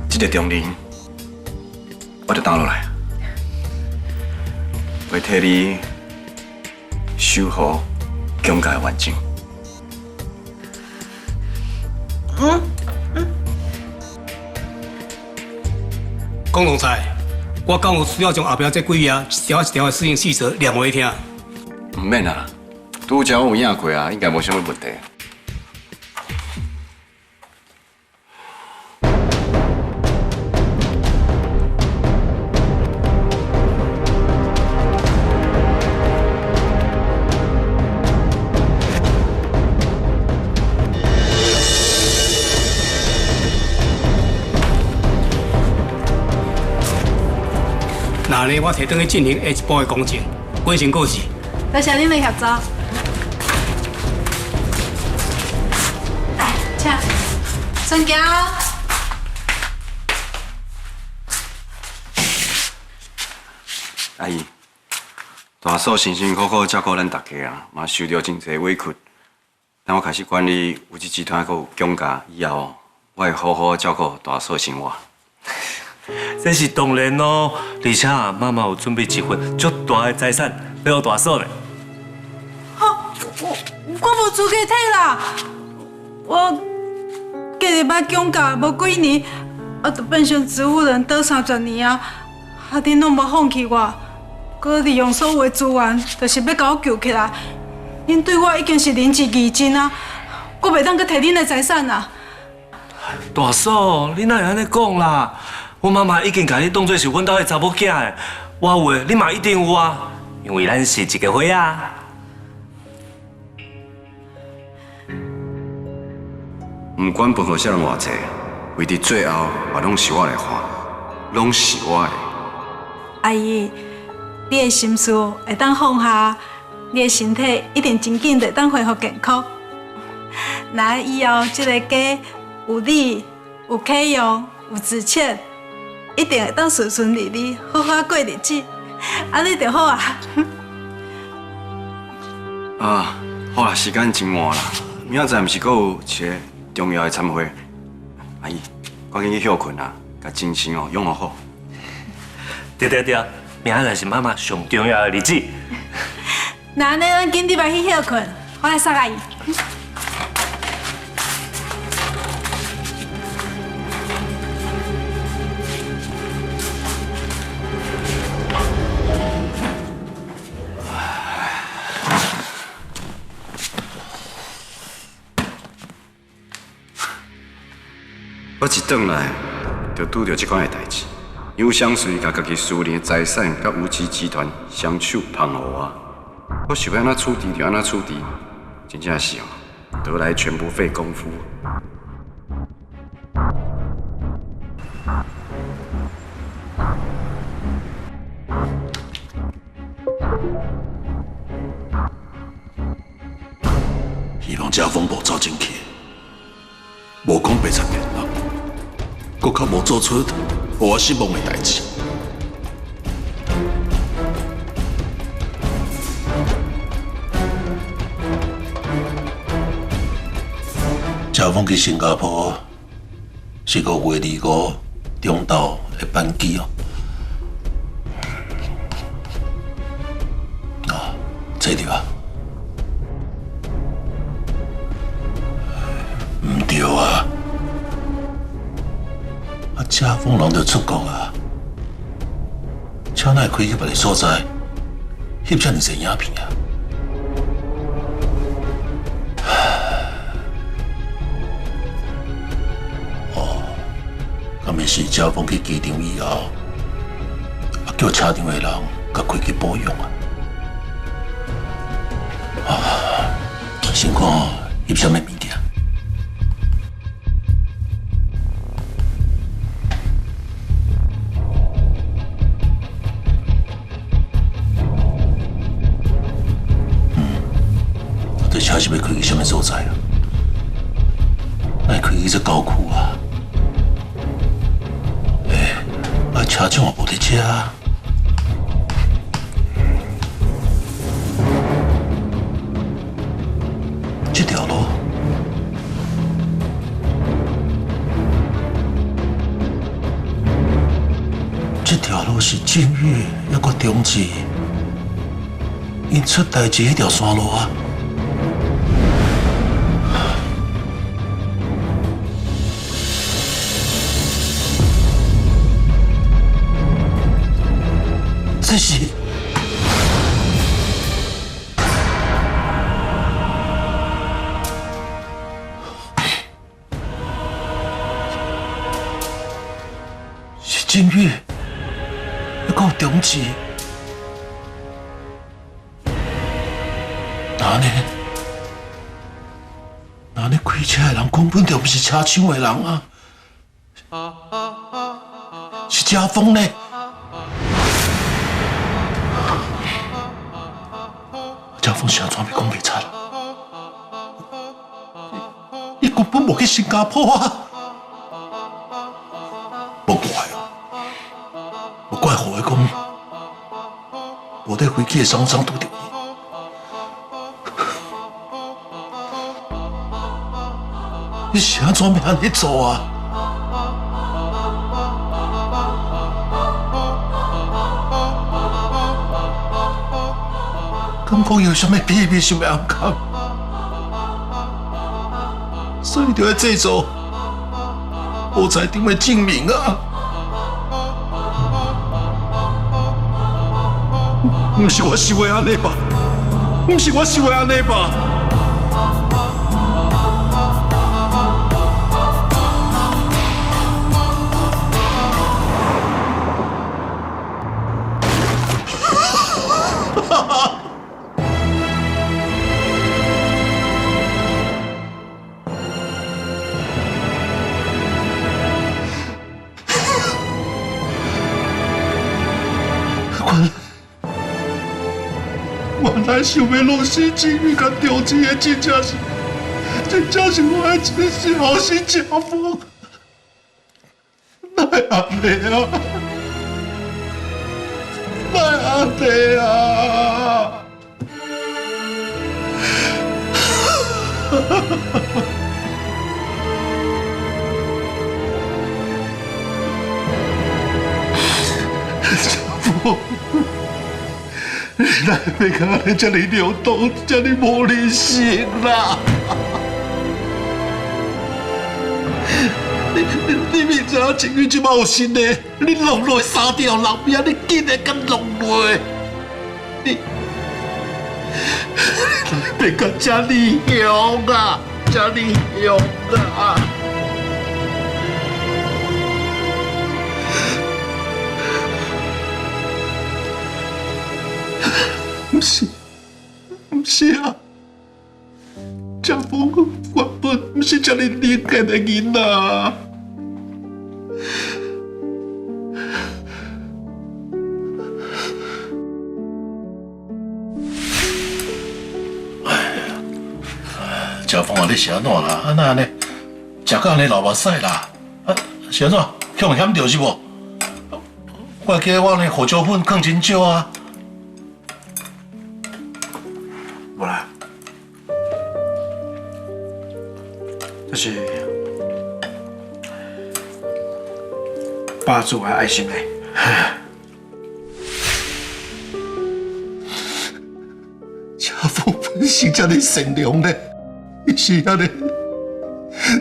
这个重任我就担落来，会替你守护姜家的完整。龚总裁，我敢有需要将后壁这几页一条一条的适应细则念互你听？唔免啦，拄则我有影过啊，应该无啥物问题。那呢，我摕转去进行下一步的工程，关心过事。多谢恁的协助。来，请，先行哦。阿姨，大嫂辛辛苦苦照顾咱大家啊，嘛受到真侪委屈。等我开始管理有志集团，还有姜家以后，我会好好照顾大嫂生活。这是当然咯，而且妈妈有准备一份足大的财产要予大嫂咧。我无资格摕啦，我隔日捌姜家无几年，就变成植物人倒30年啊，恁拢无放弃我，搁利用所有的资源，就是要甲我救起来。恁对我已经是仁至义尽啊，我袂当搁摕恁的财产啊。大嫂，你哪会安尼讲啦？我妈妈已经把你当作是阮家的查某囝的，我有诶，你嘛一定有啊，因为咱是一个伙啊。不管分好少人偌济，为伫最后也拢是我来还，拢是我的。阿姨，你的心事会当放下，你的身体一定真紧会当恢复健康。那以后这个家有你，有启勇，有志倩。一定会当顺顺利利、好好过日子，安尼就好啊！啊，好啦，时间真晚啦，明仔载毋是阁有一个重要的参会，阿姨，赶紧去休困啊，甲精神哦养好。对，明仔就是妈妈上重要的日子。那安尼咱紧点来去休困，我来送阿姨。我一转来，就拄到这款的代志。尤相随甲家己私人的财产，甲无极集团双手捧予我，我想要安怎处理就安怎处理，真正是哦，得来全不费功夫。希望这风暴走进去，无讲白惨骗人，搁较无做出让我失望的代志。这风去新加坡是5月25中昼的班机哦。啊，这里啊。唔对啊！家风人就出国啊，请哪会开去别个所在，翕遮尔侪影片啊？哦，敢咪是家风去机场以后，叫车场的人甲开去保养啊？啊，先看翕啥物物件？车是要开去什么所在啊？来开去这高区啊？车长也无伫遮啊。这条路，这条路是正月抑个中至因出代志迄条山路啊。这是正月，还有中至，那呢开车的人根本就不是车厂的人啊，是家风呢。家风是安怎要讲袂出啦？伊根本无去新加坡啊！无怪哦，无怪何的讲，无得飞机的厂拄着伊。你是安怎要安尼做啊？敢讲有啥物秘密想要暗藏，所以就要制作无财场的证明啊！不是我想的安尼吧？不是我想的安尼吧？原来想要落实正义甲中止的，真正是我的真心好心家风，哪会安尼啊？哪会安尼啊？咱别讲安尼，这么扭动，这么无人性啦！你明知影情侣即马有新的，你弄落杀掉人命，你竟然敢弄落？你别讲这么凶啊，这么凶啊！不是啊！家峰原本不是这么冷血的人啊！家峰啊，你是安怎啦？安那安尼，食到安尼流目屎啦？啊，是安怎？恐险着是无？我记得我那胡椒粉放真少啊。无啦，这是爸做的爱心嘞。家峰本是这么善良的，伊是安尼，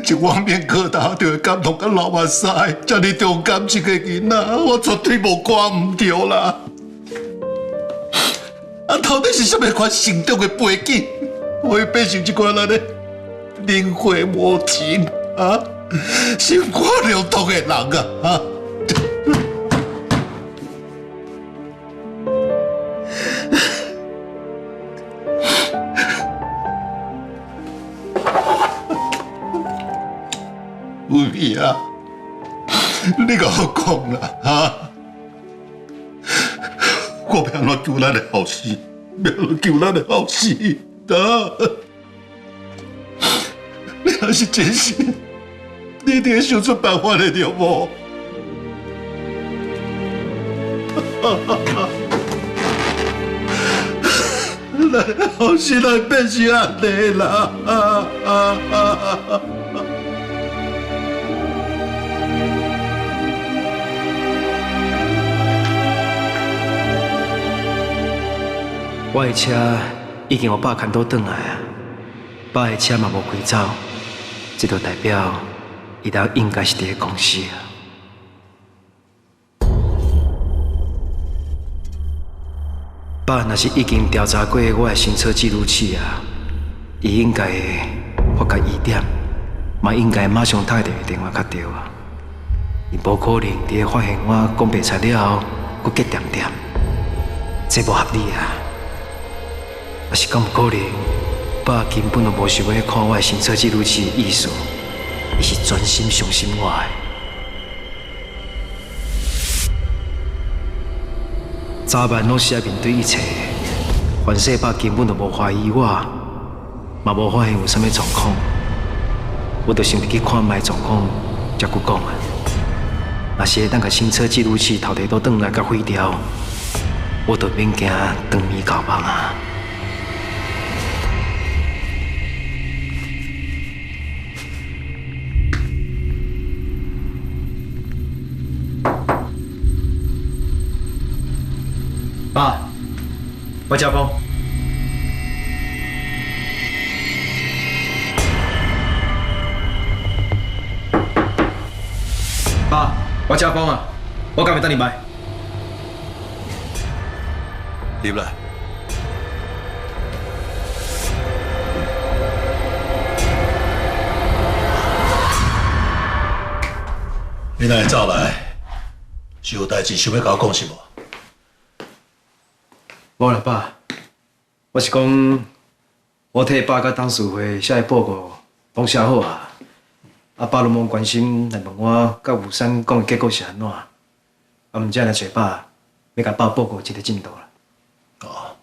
一碗面疙瘩就会感动到流目屎，这么重感情的囡仔，我绝对无挂唔着啦。啊，到底是什么款成长的背景，会变成一款安尼冷血无情啊、心肝流动的人啊！有味啊！你甲我讲啦，啊！我要安怎救咱的后事？要安怎救咱的后事？啊！你若是真心，你一定会想出办法的，对无？咱的后事来变成安尼啦！我的车已经有爸牵倒转来啊，爸的车嘛无开走，这就代表伊当应该是伫个公司啊。爸若是已经调查过我的行车记录器啊，伊应该会发觉疑点，嘛应该马上打电话较对啊。伊无可能伫个发现我讲白菜了后，佫结点点，这无合理啊！也是敢有可能，爸根本就无想要看我的行车记录器的意思，伊是专心相信我的。早晚拢是要面对一切，反正爸根本就无怀疑我，嘛无发现有啥物状况，我就想入去看卖状况，才去讲啊。若是会当甲行车记录器头地都转来甲毁掉，我就免惊当面交棒啊。爸，我家峰。爸，我家峰啊，我敢袂等你买。入来。你哪会走来？是有代志想要甲我讲是无？无啦，爸，我是讲，我替爸甲董事会写的报告拢写好啊。啊，爸拢无关心来问我甲吴山讲的结果是安怎，啊，毋才来找爸，要甲爸报告这个进度啦。哦，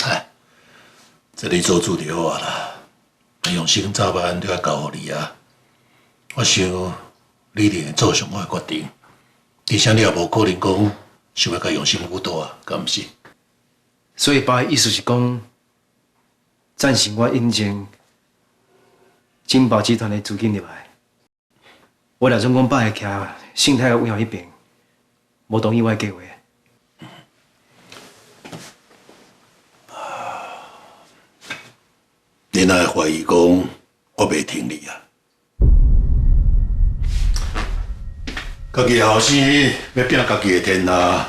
嗨，这你做主就好啊啦，用心早晚都要交互你啊。我想你一定会做上好的决定，而且你也无可能讲想要甲用心辅导啊，敢毋是？所以爸的意思是讲，暂时我引进金宝集团的资金入来。我打算讲爸会徛信贷的银行迄边，无同意我的计划。你哪会怀疑讲我袂听你啊？家己后生要拼家己的天下，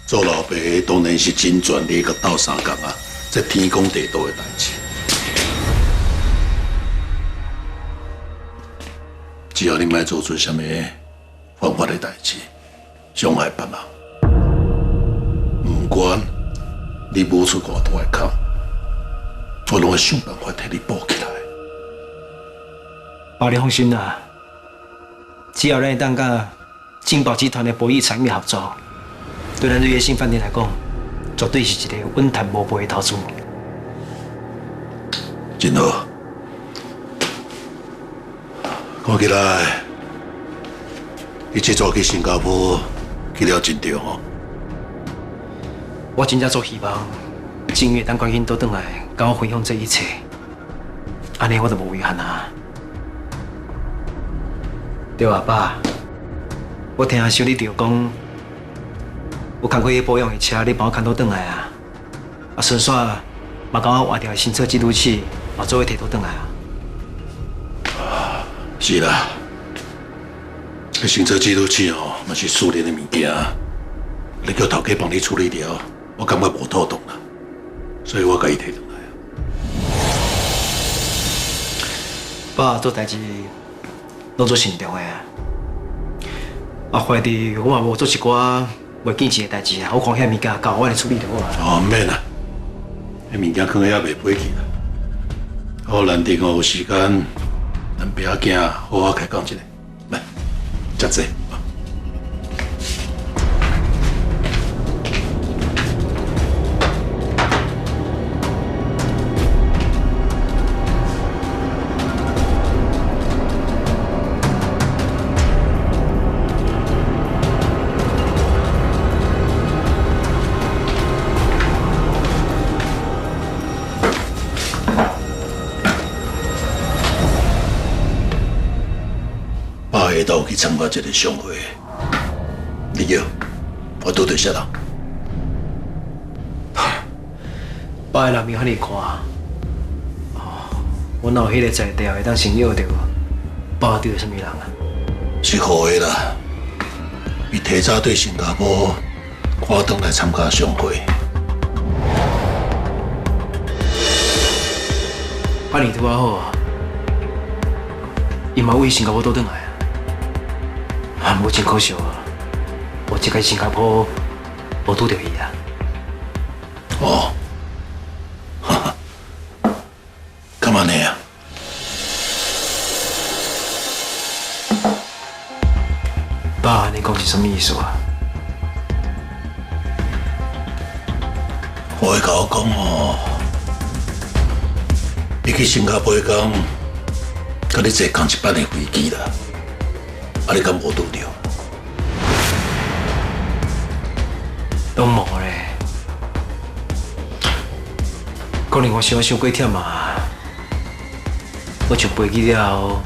做老爸当然是真全力甲斗相共啊！这天公地道的代志，只要你莫做出什么犯法的代志，伤害别人，不管你舞出偌大的空，我拢会想办法替你补起来。爸，你放心啦，只要咱会当甲金宝集团的博弈产业合作，对咱日月新饭店来讲，绝对是一个稳赚无赔的投资。真好，看起来你这早去新加坡去了真对哦。我真正足希望正月当关紧倒转来，甲我分享这一切，安尼我就无遗憾啊。对啊，爸，我听小李着讲，有工课保养的车，你帮我牵倒转来啊。顺续嘛，甲我换掉行车记录器，嘛做伙摕倒转来啊。是啦，这行车记录器哦，嘛是私人的物件，你叫头家帮你处理掉，我感觉无妥当啦，所以我甲伊摕转来啊。爸做代志拢做慎重的啊，怀疑我嘛无做一寡袂见钱的代志啊，我看遐物件交我来处理就好啊。哦，唔免啦，迄物件放遐袂飞去啦。好，难得哦有时间，咱不要惊，好好开讲一下。来，食济。下昼去参加这个商会，你叫我拄到啥人？爸的人面遐尼宽，我哪有迄个在地会当先约到？爸对什么人啊？是好的啦，伊提早对新加坡赶回来参加商会。安尼拄啊好啊，伊嘛为新加坡倒转来。啊，无真可惜啊！我这个新加坡无拄到伊啊。哦，哈哈，干嘛呢啊？爸，你讲是什么意思啊？我会甲我讲哦，你去新加坡迄天，甲你坐同一班的飞机啦。啊！你敢无拄着？拢无咧，可能我想过忝啊。我上飞机了后，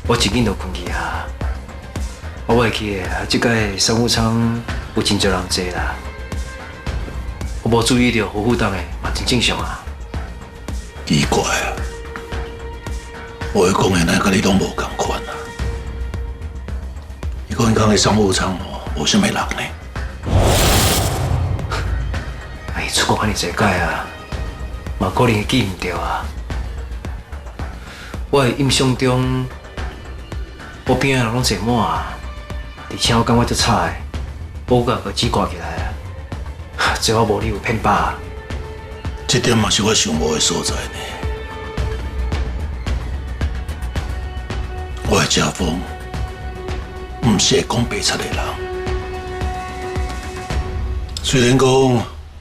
我一紧就困去啊。我会记的，这届商务舱有真侪人坐啦。我无注意到服务档的嘛，真正常啊。奇怪啊！我会讲的那甲你拢无共款啊。讲讲的商务舱哦，无啥物人呢。哎，出国安尼侪届啊，嘛可能会记唔着啊。我的印象中，我边仔人拢坐满啊，而且我感觉足差的，我甲个指挂起来啊，最好无理由骗爸。这点嘛是我想无的所在呢。我的家风。唔是会讲白贼的人，虽然讲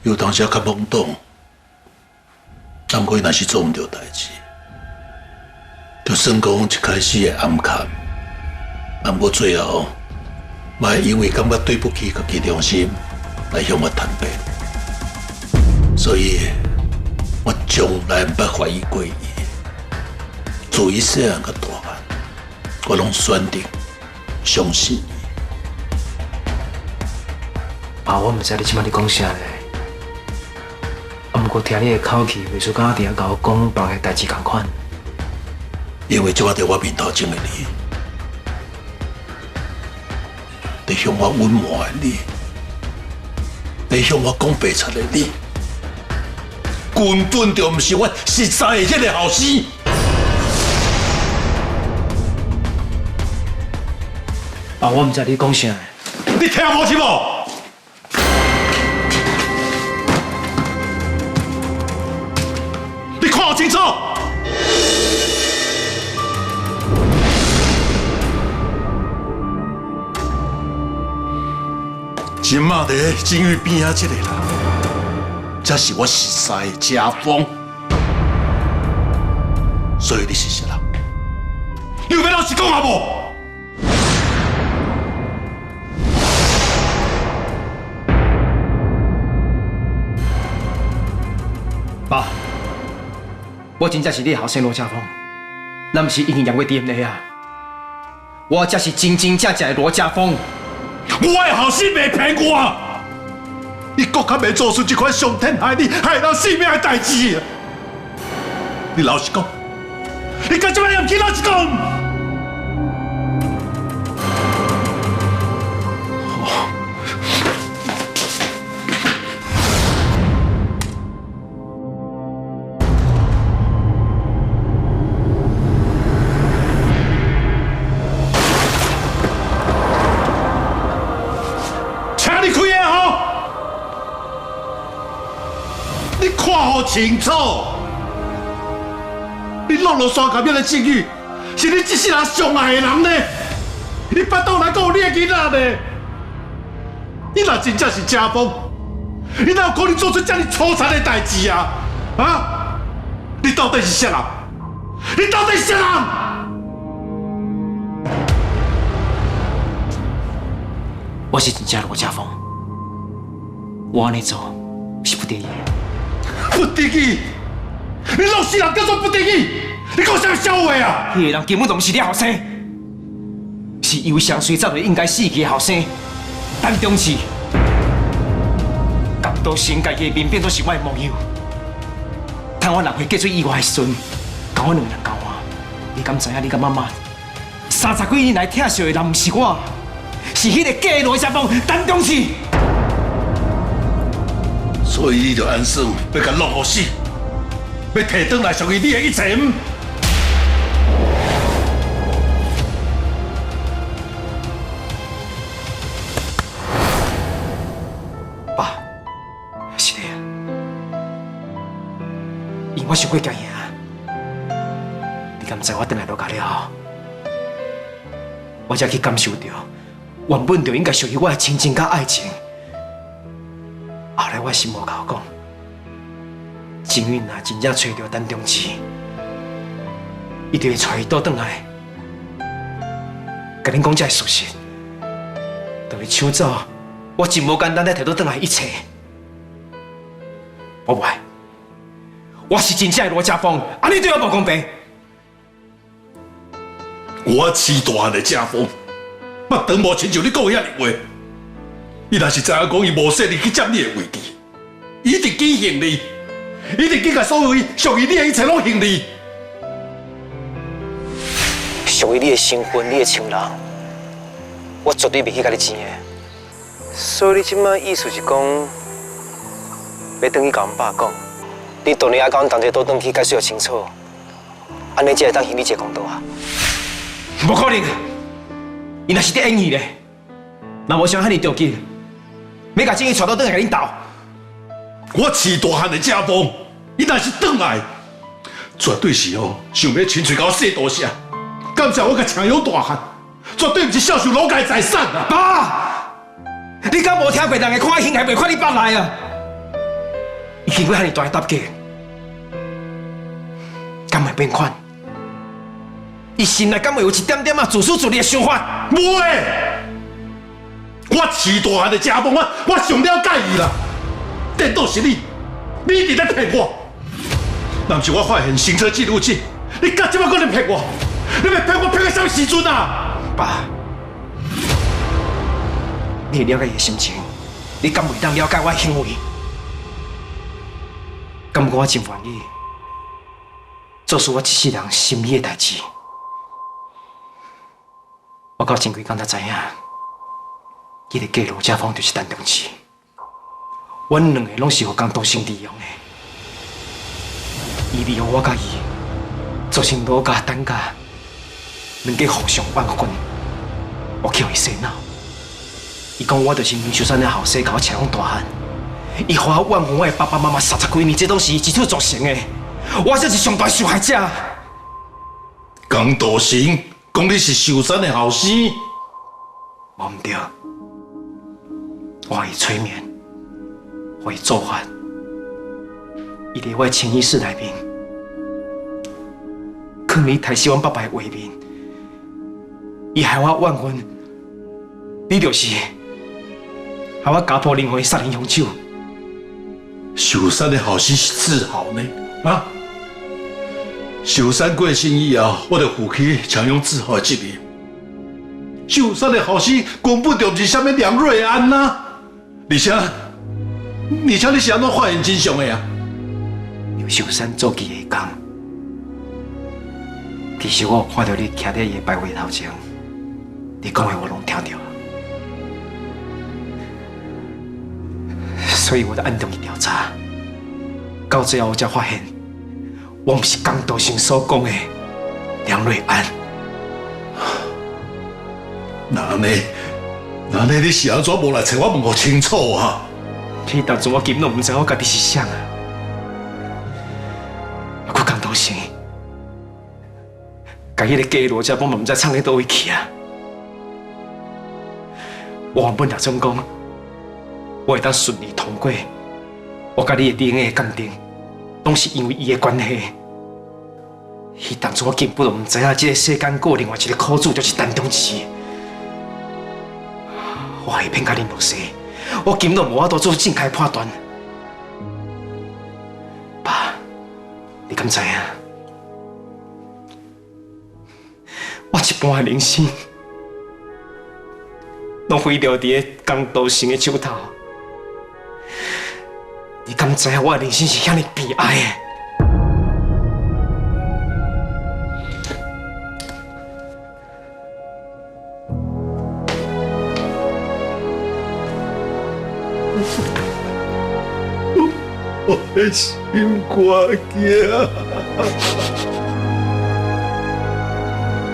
有当时较懵懂，但过若是做唔到代志，就算讲一开始的暗砍，但过最后，嘛会因为感觉对不起家己良心，来向我坦白。所以，我从来唔捌怀疑过伊。自伊细汉到大汉，我拢选择。相信你，爸，我唔知你即摆咧讲啥咧。啊，不过过听你的口气，袂输敢若伫遐甲我讲别个代志共款。因为即摆伫我面头前的你，在向我温暖的你，在向我讲白出的你，根本就毋是我实在的迄个后生。爸，我毋知你讲啥。你听无是无？你看我清楚。今仔伫监狱边仔这个人，才是我实在的家风。所以你是啥人？你有要老实讲啊无？爸，我真正是你的后生罗家峰，咱毋是已经验过 DNA 啊！我才是真真正正的罗家峰。我的后生袂骗我，你搁较袂做出这款伤天害理、害人性命的代志。你老实讲，你敢这么严去老实讲？清楚，你落落山甲变的境遇，是你这世人上爱的人呢。你巴肚内还有你的囡仔呢。你若真正是家风，你哪有可能做出这么粗残的代志啊？啊！你到底是啥人？你到底是啥人？我是真正罗家峰，我安尼做是不得已。不得已？你老死人叫做不得已？你讲啥笑话啊？迄个人根本就不是你后生，是由上水早就应该死去的后生，陈忠志。感到世界的面变都是我的盟友。趁我6岁嫁出意外的时阵，交我2人交换。你敢知影？你甲妈妈30几年来疼惜的人，不是我，是迄个假的罗家峰陈忠志。所以你就安算要甲落予死，要摕转来属于你的一切。爸，是的，因为我想过惊赢。你敢知我转来老家了后，我才去感受到原本就应该属于我的亲情甲爱情。后来我心魔甲我讲，情运若真正找到陈忠志，伊就会带伊倒转来，甲恁讲这个事实，就会抢走我真无简单的摕倒转来一切。我不爱，我是真正的罗家峰，安尼对我无公平。我饲大汉的家风，目长无亲像你讲的遐尼话。伊若是知影讲伊无说你去占你的位置，伊一定去行你，一定去甲所有属于你的一切拢行你。属于你的身份、你的情人，我绝对袂去甲你争的。所以你即摆意思是讲，要转去甲阮爸讲，你当年还甲阮同齐倒转去解释清楚，安尼才会当还你一个公道啊？无可能，伊若是伫演戏咧，若无像遐尼着急。要甲正义带倒转来甲恁斗，我饲大汉的家风，伊若是转来，绝对是想要亲嘴甲我说大声，感谢我甲请养大汉，绝对毋是孝顺老家财产啊！爸，你敢无听过人个看形还袂看你腹内啊？伊经过遐尼大个打击，敢会变款？伊心内敢会有一点点自私自利的想法？无诶！我饲大汉的家风，我上了解伊啦。颠倒是你，你一直在骗我。若不是我发现行车记录器，你到即摆搁在骗我，你要骗我骗到什么时阵啊？爸，你会了解伊的心情，你敢袂当了解我的行为？感觉我真愿意做出我一世人心意的代志。我到前几天才知影，伊个嫁罗家芳就是陈同志，阮两个拢是互江道生利用的。伊利用我甲伊，造成罗家、陈家两家互相怨恨，我叫伊洗脑。伊讲我就是苗秀山的后生，甲我饲养大汉。伊互我怨恨我的爸爸妈妈30几年，这拢是伊一手造成的。我才是上大受害者。江道生讲你是秀山的后生，无毋对，我互伊催眠，互伊做法，伊伫我的潜意识内面，可能伊杀死阮爸爸的画面，伊害我怨恨，你就是害我家破人亡的杀人凶手。秀山的后生是自豪呢，啊！秀山过身以后，我就负起强用自豪的责任。秀山的后生根本就不是什么梁瑞安呐，而且你是安怎发现真相的啊？刘秀山做记的工，其实我看到你徛在伊的牌位头前，你讲的我拢听到，所以我就暗中去调查，到最后我才发现。我不是江道生所讲的梁瑞安。那你是安怎无来找我问我清楚啊？迄当初我根本都唔知我家己是谁啊！我江道生，甲迄个假罗家帮嘛唔知藏喺倒位去啊！我原本打算讲，我会当顺利通过我甲你的 DNA 鉴定。拢是因为伊的关系。迄当初我根本就唔知影，这个世间还有另外一个苦主，就是陈同志。我害骗甲恁落世，我根本就无法度做正确判断。爸，你敢知影？我一半的人生，拢毁掉伫个江道生的手头。你敢知影我的人生是遐尼悲哀的？我的心肝惊。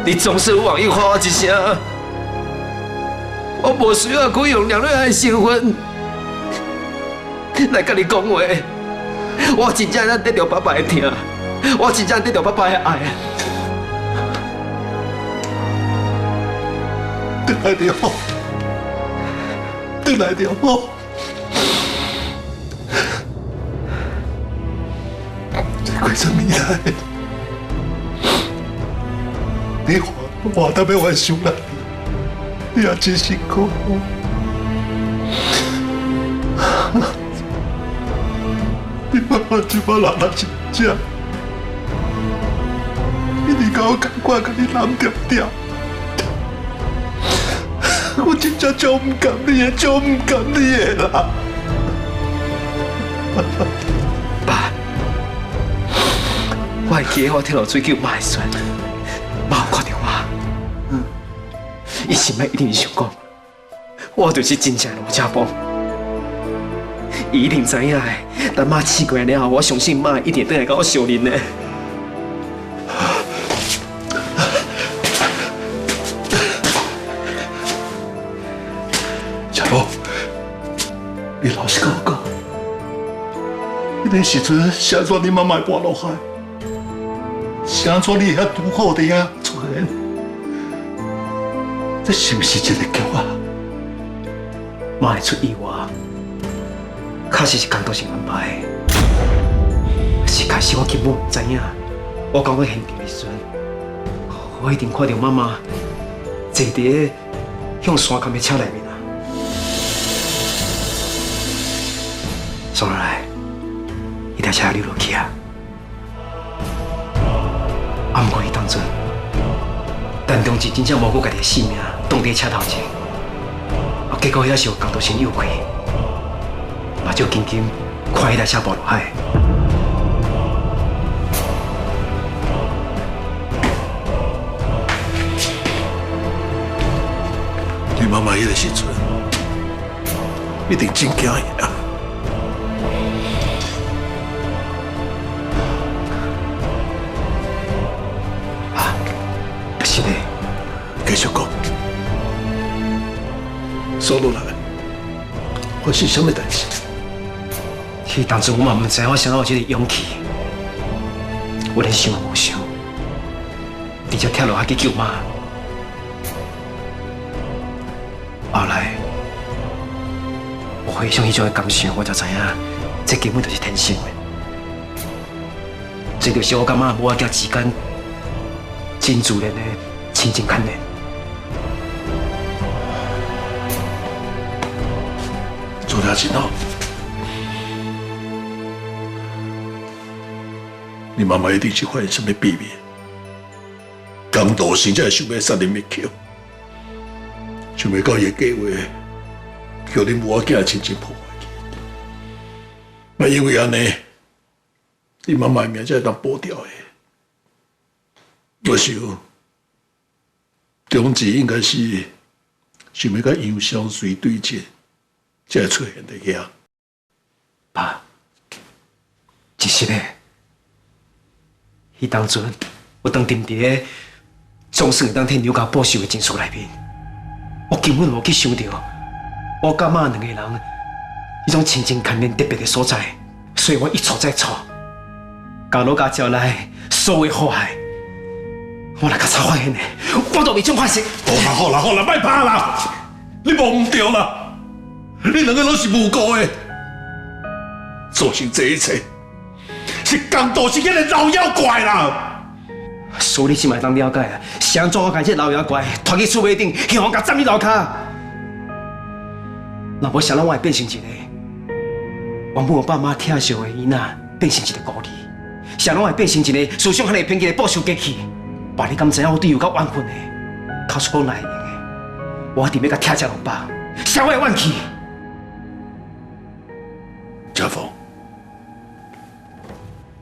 你总是有愿意喊我一声，我无需要去用梁瑞安的身份。来甲你讲话，我真正得到爸爸的疼，我真正得到爸爸的爱。回来就好，回来就好。过什么来？你活得要我受啦，你也真辛苦。你慢慢就把人真正，你甲我感觉甲你揽点点，我真正足唔甘你的，足唔甘你的啦。爸，我会记得我跳落水球妈的船，妈有看到我，伊心内一定想讲，我就是真正罗家邦。伊一定知影的，但妈试过了后，我相信妈一定会回来甲我相认的。家宝，你老实甲我讲，迄个时阵是安怎你妈妈会跋落海？是安怎你会遐拄好伫遐出现？这是不是一个计划？妈会出意外。确实是江道生安排的，是开始我根本唔知影。我到现场的时阵，我一定看到妈妈坐伫个向山坎的车内面啊。送落来，伊台车溜落去啊。啊，不过伊当阵，陈同志真正无顾家己的性命挡伫车头前，啊，结果遐是有江道生诱拐。目睭紧紧看迄台车步落海，妈妈迄个时阵，一定真惊伊啊！啊，是的，继续讲，说落来，发生什么代志？迄当初我嘛唔知我想到有这个勇气，我连想也无想，直接跳落海去救妈。后来，我回想迄种感受，我才知影，这根本就是天生的。这就是我感觉母仔囝之间真自然的亲情牵连。做了真好。你妈妈一定是发现什么秘密，江道生才会想要杀你灭口，想要到伊的计划，叫你母仔囝亲情破坏去。那因为安尼，你妈妈的命才会当保掉的。我想，中志应该是想要甲杨相随对决，才会出现在遐。爸，一实的。迄当阵，我当沉伫咧总算会当替牛家报仇的情绪内面，我根本无去想到我甲妈两个人迄种亲情牵连特别的所在，所以我一错再错，甲老家招来所有祸害，我来甲查发现的，我都未种发现。好啦，别怕啦，你无唔对啦，你两个都是无辜的，造成这一切。是江道生迄个老妖怪啦！所以你现在当了解啊，是安怎我把这老妖怪拖去厝尾顶，向我甲斩去楼骹？若无想到我会变成一个原本我爸妈疼惜的囡仔，变成一个孤儿；想到我会变成一个思想很会偏激的报仇机器。爸，你敢知影我对有够怨愤的？口出讲来用的，我一定要甲疼这老爸，消我的怨气。家凤。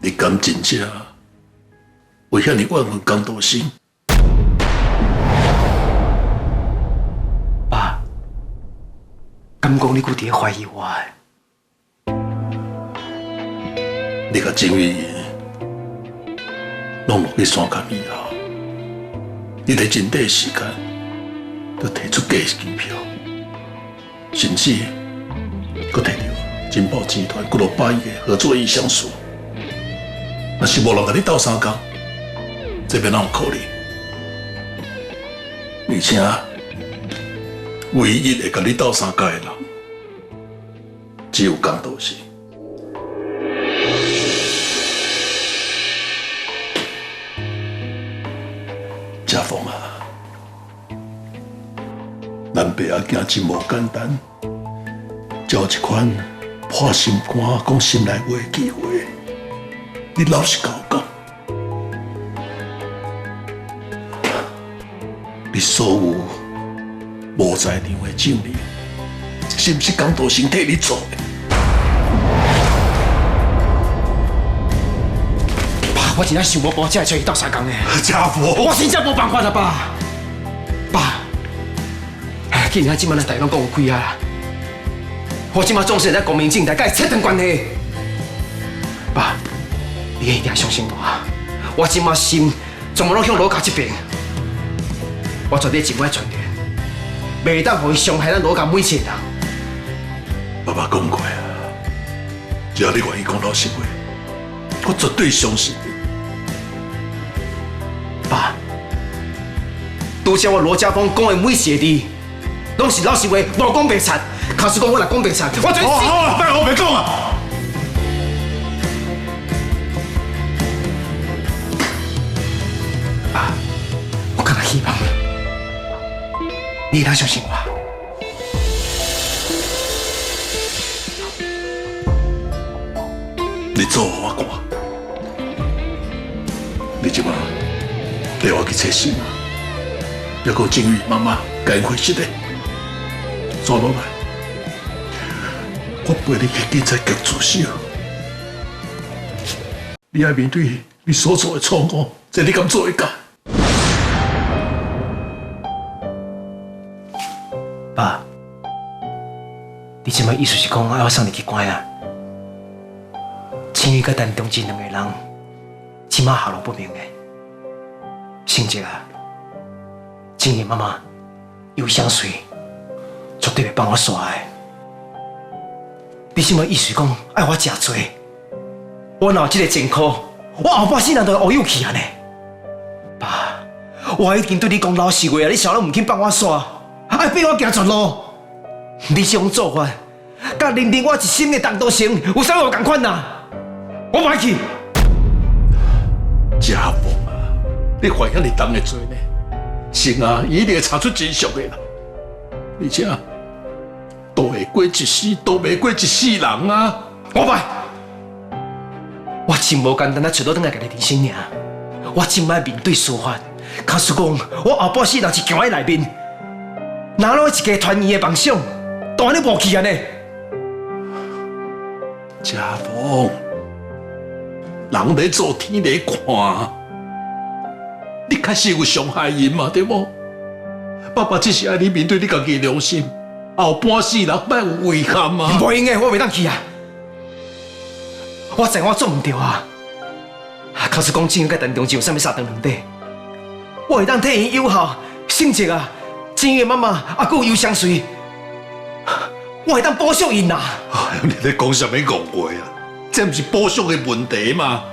你敢真正为遐尼怨恨江道生？爸，敢讲你搁伫咧怀疑我的？你甲郑玉拢落去山脚以后，你在真短时间就提出假机票，甚至搁摕到金宝集团几落百亿的合作意向书。若是无人甲你斗相共，这边哪有可能？而且，唯一会甲你斗相共的人，只有江道生。家凤啊，咱爸仔囝真无简单，才有一款破心肝、讲心内话的机会。你老实甲我讲，你所有无在场的证明，是不是江道生替你做的？爸，我真正想无到才会找伊斗相共的。家父，我真正无办法啦，爸。爸，既然即摆咱大家拢讲有开啊，我即摆总是在光明正大甲伊切断关系。爸。你一定要相信我即马心全部拢向老家这边，我绝对尽我的全力，袂当互伊伤害咱老家每一个人。爸爸讲过啊，只要你愿意讲老实话，我绝对相信你。爸，拄则我罗家峰讲的每一个字，拢是老实话，无讲白贼。假使讲我若讲白贼，我绝对……好啊，别我别讲啊！我敢若希望你能相信我。你做我看，你即马带我去找新啊，还有静玉妈妈该回去的，抓落来，我陪你去警察局自首。你要面对你所做的错误，这你敢做会到？你即摆意思是讲要我送你去关啊？青玉甲陈中志两个人，即摆下落不明的。成杰啊，青玉妈妈有香水，绝对会帮我刷的。你即摆意思讲爱我真多，我若有这个前科，我后半世人都会乌有去啊呢。爸，我已经对你讲老实话啊，你想拢唔肯帮我刷，爱逼我行绝路。你这种做法，甲认定我一心的陈道成有啥无共款啊？我歹去。家凤啊，你犯遐尼重的罪呢？神啊，伊一定会查出真相的啦。而且，都会过一世，都袂过一世人啊！我歹，我真无简单啊，找到倒来家己人生尔。我真歹面对司法，假使讲我后半世人是行在内面，哪落一家团圆的梦想，都安尼无去安尼？家凤，人咧做天咧看，你确实有伤害因嘛，对无？爸爸只是爱你面对你家己的良心，后半世人莫有遗憾嘛。无用的，我袂当去啊！我知我做唔对啊！假使讲正甲陈中志有啥物相当两底，我会当替伊友好、性质啊，正的妈妈啊，还有尤香水，我会当补偿因啦。哎呀，你咧讲啥物戆话啊？这毋是补偿的问题嘛？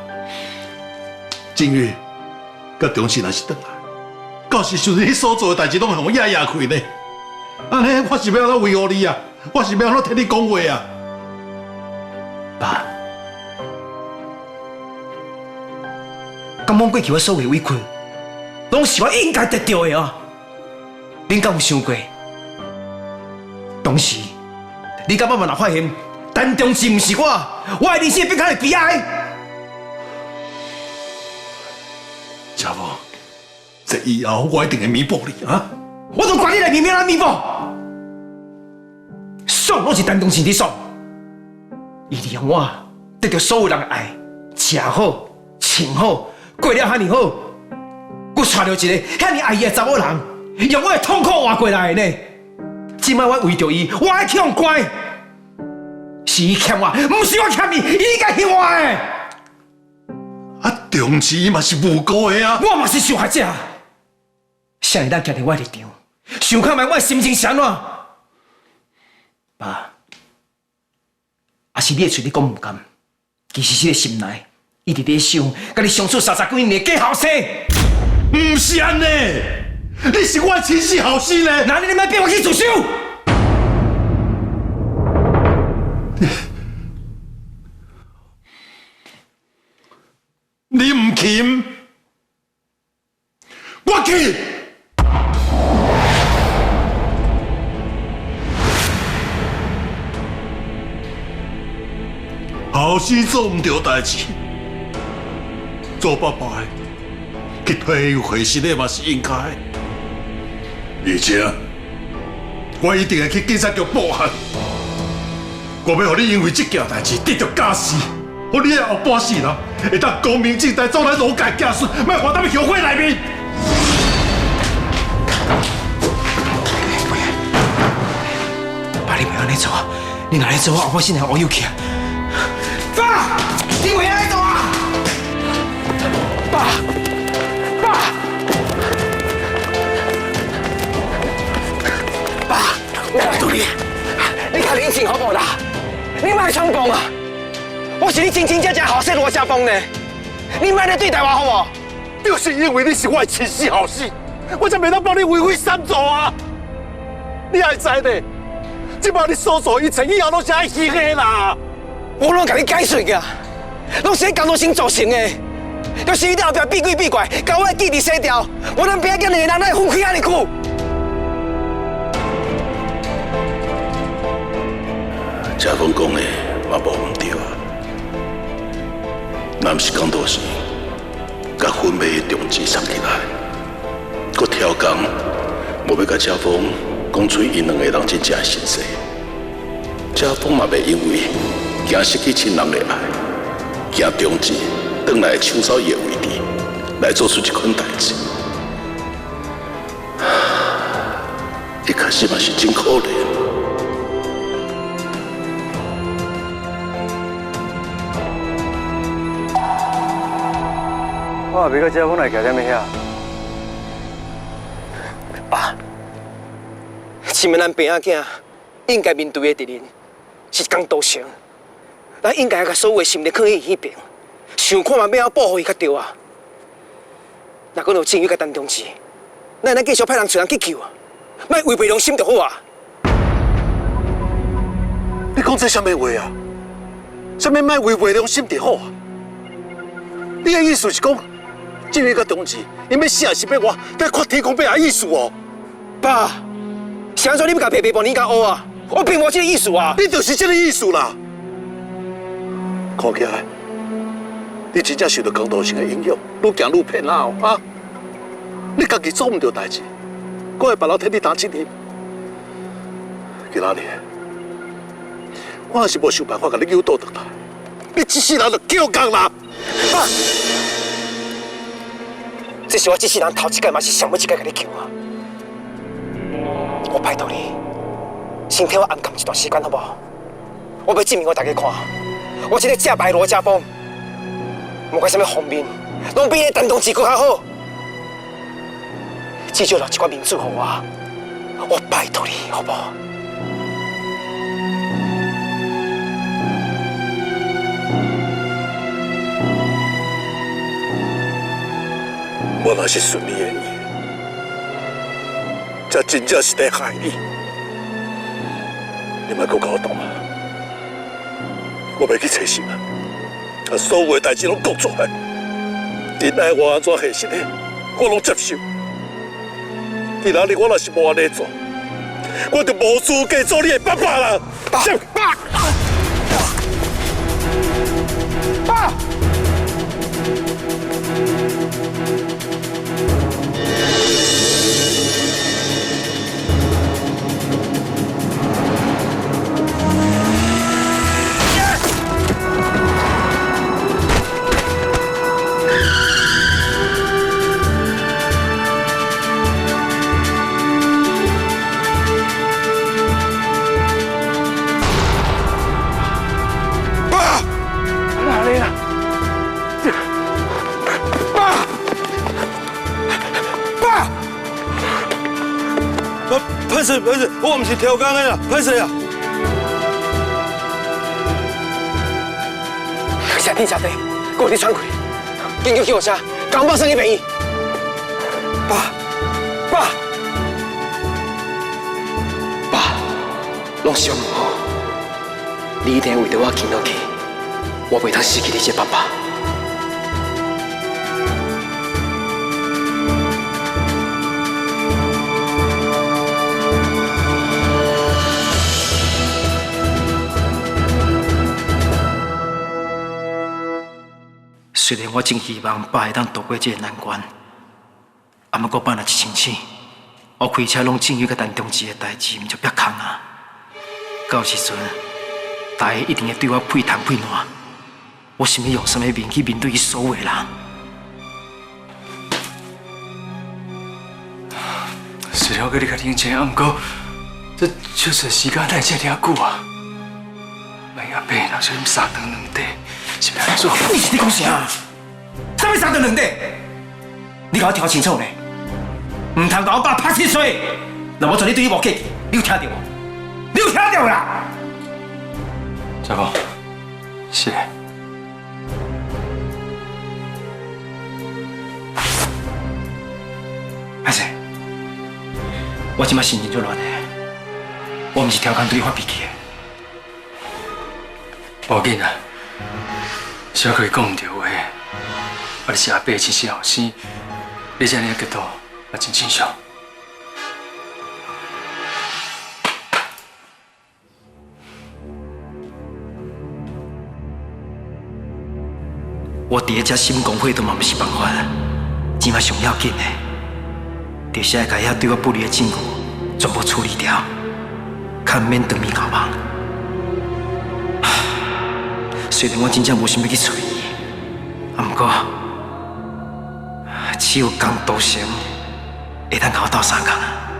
正月，甲中志若是转来，到时就是你所做的代志，拢会互压开呢。安尼，我是要安怎维护你啊？我是要安怎替你讲话啊？爸，感觉过去我所有委屈，拢是我应该得到的啊！恁敢有想过？当时你甲妈妈若发现陈中志毋是我的人生变较会悲哀。家母，这以后我一定会弥补你啊！我都管你来弥补，爽拢是陈中志伫爽，伊利用我得到所有人的爱，食好、穿好，过了遐尼好，我娶到一个遐尼爱伊的查某人，用我的痛苦换过来的呢。即摆我为着伊，我爱去用乖，是伊欠我，毋是我欠伊，伊应该欠我的。啊，中志嘛是无辜的啊！我嘛是受害者，谁会当站伫我的立场，想看卖我的心情是安怎？爸，也是你的嘴里讲唔甘，其实这个心内一直在想，甲你相处30几年的假后生。唔是安尼，你是我的亲生后生呢。那你莫逼我去自首。你唔肯，我去。后生做唔到代志，做爸爸的去退休回心的嘛是应该的。而且，我一定会去警察局报案。我要让你因为这件代志得到假释。我你的后半世人会当光明正大走咱儒家家训，莫活在后悔内面。爸，你袂安尼做啊！你若安尼做，我后半世人乌有去啊！爸，你袂安尼做啊！爸，我拜托你，你较冷静好无啦？你莫冲动啊！我是你真真正正后生罗家峰呢，你莫来对待我好无？就是因为你是我的亲生后生，我才袂当帮你为非三做啊！你还知呢？即摆你所做一切以后，拢是爱牺牲啦！我拢甲你解释个，拢是你江多生造成的。要是你在后壁避鬼避怪，甲我的弟弟洗掉，我咱边仔两个人哪会分开遐尼久？家峰讲的嘛无唔对啊，若毋是讲到时，甲婚买的中志送起来，佮挑工无要甲家峰讲出因两个人真正的身世，家峰嘛袂因为惊失去亲人的爱，惊中志转来抢走伊的位置，来做出这款代志。一开始嘛是真可怜。我也袂到这，我来徛踮遐。爸，亲们咱爸仔囝应该面对的敌人是江道成，咱应该甲所有的心力放喺伊迄边，想看嘛要怎保护伊较对啊。若讲有正宇甲陈同志，咱继续派人找人去救啊，莫违背良心就好啊。你讲这什么话啊？什么莫违背良心就好啊？你的意思是讲，正宇甲同志，因要死还是要活？要看天公伯的意思哦。爸，是安怎你要甲白白帮你甲学啊？我并无这个意思啊！你就是这个意思啦。看起来，你真正受到江道成的影响，愈行愈偏啦啊！你家己做唔到代志，我会别人替你担责任。今仔日，我还是无想办法甲你诱导倒来，你一世人就叫工啦！爸，这是我这世人头一届，嘛是上尾一届甲你求啊！我拜托你，先替我暗扛一段时间，好不好？我要证明我大家看，我这个假白罗家风，无管什么方面，拢比你陈同志更较好。至少留一块面子给我拜托你，好不好？我若是顺你的意，这真正是在害你。你莫搁甲我动啊！我要去找神啊，把所有的代志拢讲出来。你爱我安怎下身的，我拢接受。今仔日我若是无安尼做，我就无资格做你的爸爸啦！爸，爸。不是，我唔是挑工的啦，歹势啊！下天下地，给我你喘气，紧叫救护车，赶快送去病院。爸，拢是我唔好，你一定为着我行落去，我袂通失去你这爸爸。虽然我真希望爸会当渡过这个难关，啊，不过爸若一生气，我开车拢正宇甲陈同志的代志，毋就别空啊！到时阵，大家一定会对我配糖配烂，我想要用什么面去面对伊所有的人？虽然我跟你较认真，啊，不过这就是时间来这遐久啊！万一阿伯若说三顿两顿。是要安怎？你讲啥？啥物三顿两顿？你甲我听清楚呢！唔通甲我爸拍死水！若无做你对伊无客气，你有听到无？你有听到啦？家宝，是。阿生，我即摆心情足乱的，我唔是挑工对你发脾气的。无要紧啊。小可以讲唔到话，你是阿伯的亲生后生，你这样个角度也真正常。我伫遮心公会都嘛不是办法，即摆上要紧的，就是要甲遐对我不利的证据全部处理掉，较免当面交忙。虽然我真正无想要去找伊，啊，不过只有江道成会当甲我斗相共啊。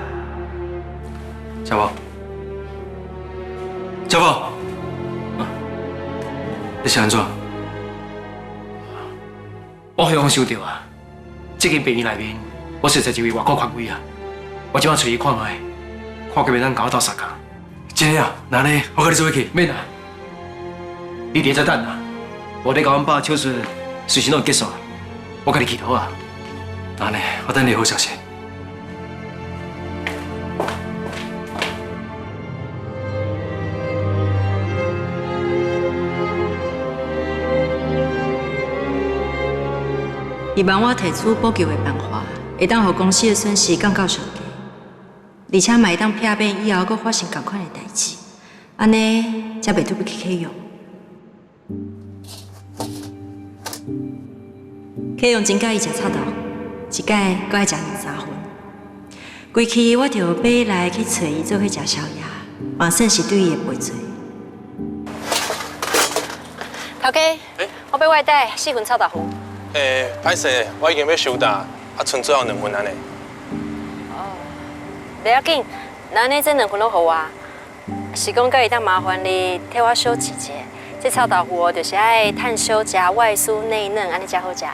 家宝，家宝，你是安怎？我希望收到啊。这间病院内面，我实在是为外国权威啊！我即摆找伊看卖，看可袂当甲我斗相共。真的啊，那呢，我甲你做伙去，免啦。你伫在等啊，无你甲阮爸手术，随时拢会结束啊。我甲你祈祷啊。那呢，我等你好消息。希望我提出补救的办法，会当互公司的损失降到上低，而且嘛会当避免以后阁发生同款的代志，安尼才袂对不起启用。启用真介意食臭豆，一摆阁爱食2、3份。规气我着买来去找伊做伙食宵夜，嘛算是对伊的赔罪。头家，我要外带4份臭豆腐。歹势，我已经要收单，剩最后2份安尼。袂要紧，那安尼这2份拢互我。是讲，佮会当麻烦你替我小试者。这臭豆腐就是爱炭烧加外酥内嫩，安尼才好食。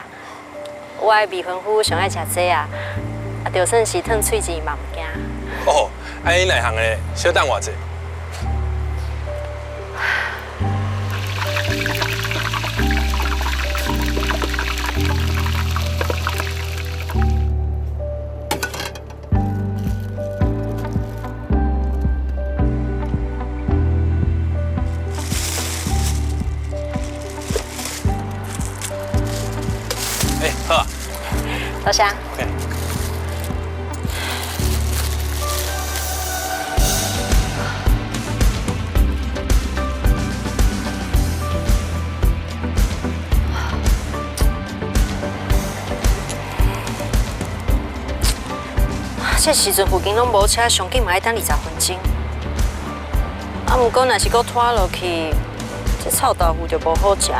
我的未婚夫上爱食这啊，就算是烫喙舌嘛唔惊。哦，安尼内行的，小等偌济。好啊，多谢。OK。这时阵附近拢无车，上紧嘛要等20分钟。啊，毋过若是搁拖落去，这臭豆腐就无好食。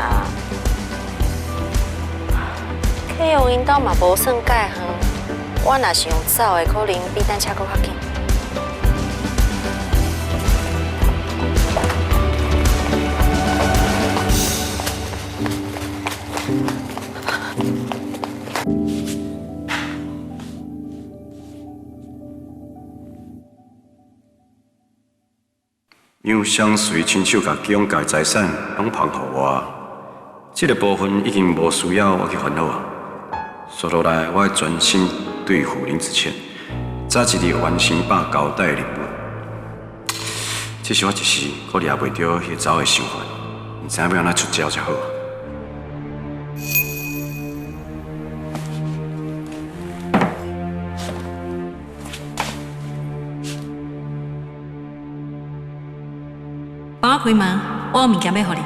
启用因兜嘛无算介远，我若是用走的，可能比单车搁较紧。因相随亲手甲基用家财产拢放互我，这个部分已经无需要我去烦恼啊。接落来，我会专心对付林子谦，早一日完成把交代的任务。这是我一时可抓袂到迄走的想法，唔知要安怎出招才好。帮我开门，我有物件要互你。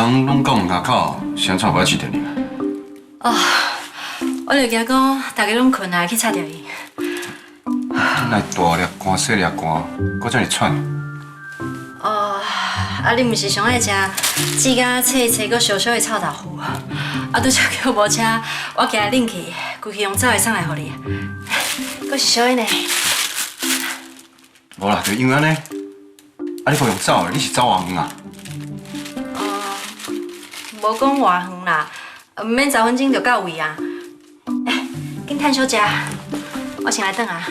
人拢讲牙口，谁怎不爱记得你？哦，我就惊讲大家拢困啊，去吵掉伊。来大粒汗、小粒汗，搁这么喘。哦，啊，你毋是上爱食煮甲脆脆搁烧烧的臭豆腐啊？啊，拄则叫无车，我今日拎去，规气用走的送来互你。搁是小的呢。无啦，就因为安尼。啊，你无用走的，你是走偌远啊？无讲偌远啦，毋免10分钟就到位啊。紧趁小食，我先来等啊。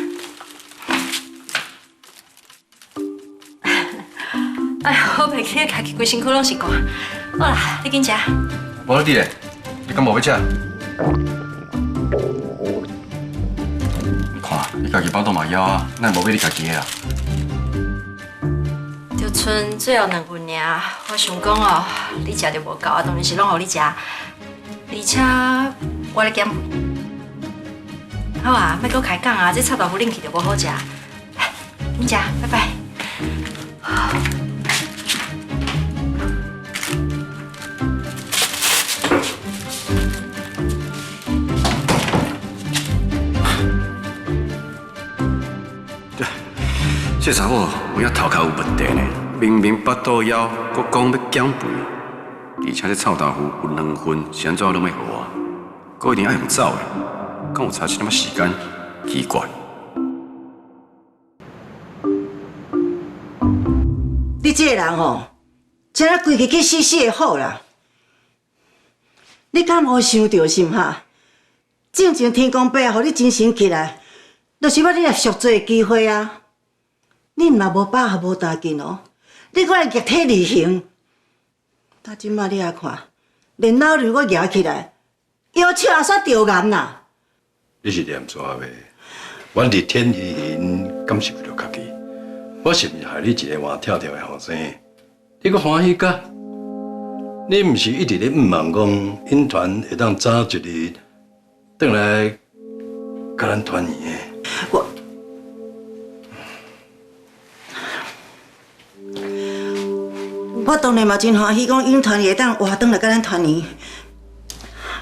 哎呀，我袂记得家己规身躯拢是汗。好啦，你紧食。无你咧，你敢无要食？你看，你家己饱肚嘛枵啊，咱无买你家己的啊。就剩最后2份尔，我想讲哦，你食就无够啊，当然是拢互你食，而且我咧减肥。好啊，莫搁开讲啊，这臭豆腐拎去就无好食。紧食，拜拜。这查某有影头壳有问题呢，明明腹肚枵，佫讲要减肥，而且这臭豆腐有2份，是安怎拢要互我？搁一定爱用走的，敢有差这么时间？奇怪。你这个人吼，真啊规日去死死的好啦。你敢无想到心哈？正正天公伯啊，予你精神起来，就是要你来赎罪的机会啊！你若无把握无大劲哦，你搁来逆体而行。到即摆你来看，连老刘搁举起来，腰手也煞着岩啦。你是念啥话？阮伫天而行，敢是为了家己？我是毋是害你一个活跳跳的后生？你搁欢喜甲？你毋是一直咧望讲影团会当早一日转来甲咱团圆的？我当然嘛真欢喜，讲影团会当活转来甲咱团圆。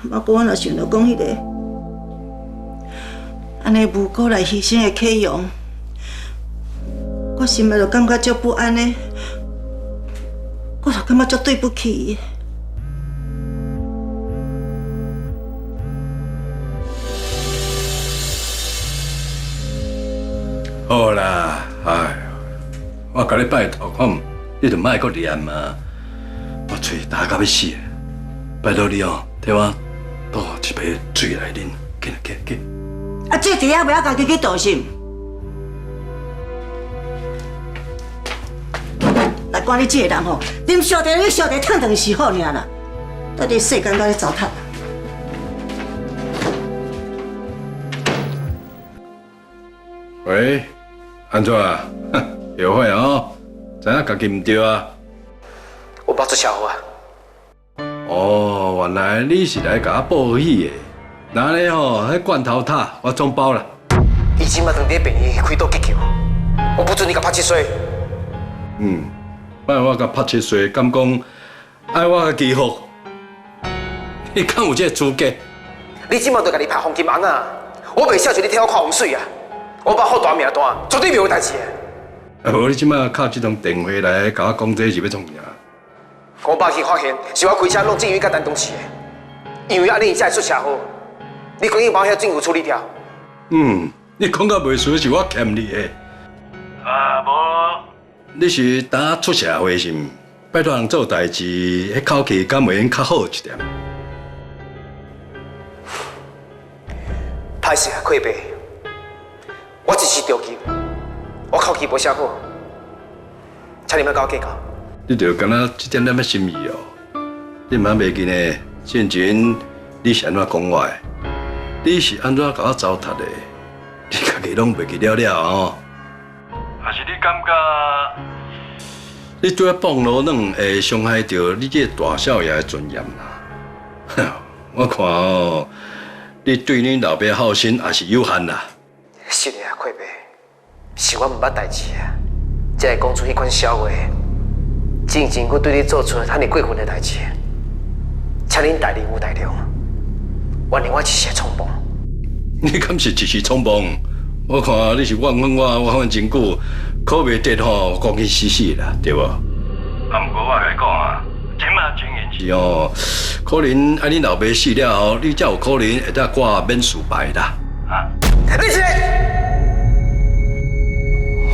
不过我若想到讲迄个安尼无辜来牺牲的启阳，我心内就感觉足不安的，我就感觉足对不起伊。好啦，哎，我甲你拜托，你就莫搁念嘛。我嘴干到要死，拜托你哦，替我倒一杯水来啉，紧啦，紧。啊，这弟仔不要家己去倒心。来管你这个人吼，啉烧茶，你烧茶烫长是好尔啦，到底世间到底糟蹋。喂，安怎啊？后悔哦，知影家己唔对啊？我爸出车祸啊！哦，原来你是来甲我报喜的。那呢吼，迄罐头塔我总包啦。伊即马当地病院开刀急救，我不准你甲拍7岁。摆我甲拍7岁，敢讲爱我嘅祈福？你敢有这个资格？你即马就甲你拍黄金红啊！我袂晓就你替我看风水啊！我爸好大命大，绝对袂有代志的。无你即马敲这通电话来甲我讲这是要创啥？我爸去发现是我开车弄进院甲陈东市的，因为安尼伊才会出车祸。你赶紧把遐证据处理掉。你讲到袂输是我欠你的。无。你是打出社会是毋？拜托人做代志，迄口气敢袂用较好一点？歹势啊，溃败。我一时着急，我口气无写好，请你莫甲我计较。你着敢若一点点仔心意哦。你莫袂记呢？先前你是安怎讲我的？你是安怎甲我糟蹋的？你家己拢袂记了了哦。还是你感觉你做放路软会伤害到你这大少爷的尊严啦？我看哦，你对你老爸孝心也是有限啦。是的啊，溃败，是我毋捌代志啊，才会讲出迄款笑话。真正我对你做出遐尼过分的代志，请恁大人有大量，原谅我一时冲动。你敢是一时冲动？我看你是怨恨我恨真久，可袂得吼，讲去死死啦，对无？啊，毋过我甲你讲啊，即马情形是哦，可能啊，你老爸死了后，你才有可能会当挂免死牌啦。啊？你是？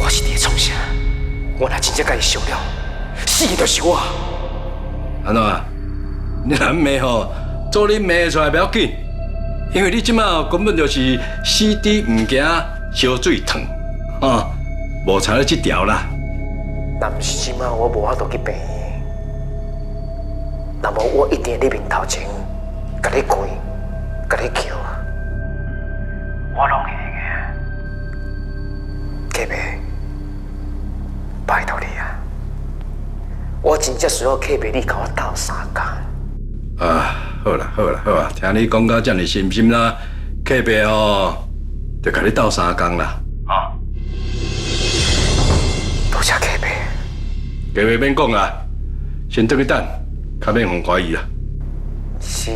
我是你的创啥？我若真正甲伊伤了，死的就是我。安怎啊？你若骂吼，做你骂出来不要紧，因为你即马根本就是死猪唔惊烧水烫，啊，无差你这条啦。若毋是即马我无法度去病院，那么我一定在你面头前，甲你跪，甲你求。我拢会嘅，启白，拜托你啊！我真正需要启白你甲我斗3工。啊，好啦好啦好啊，听你讲到这么心心啦，启白哦，就甲你斗3工啦。啊，多谢启白。启白免讲啦，先等去等，较免互怀疑啦。是，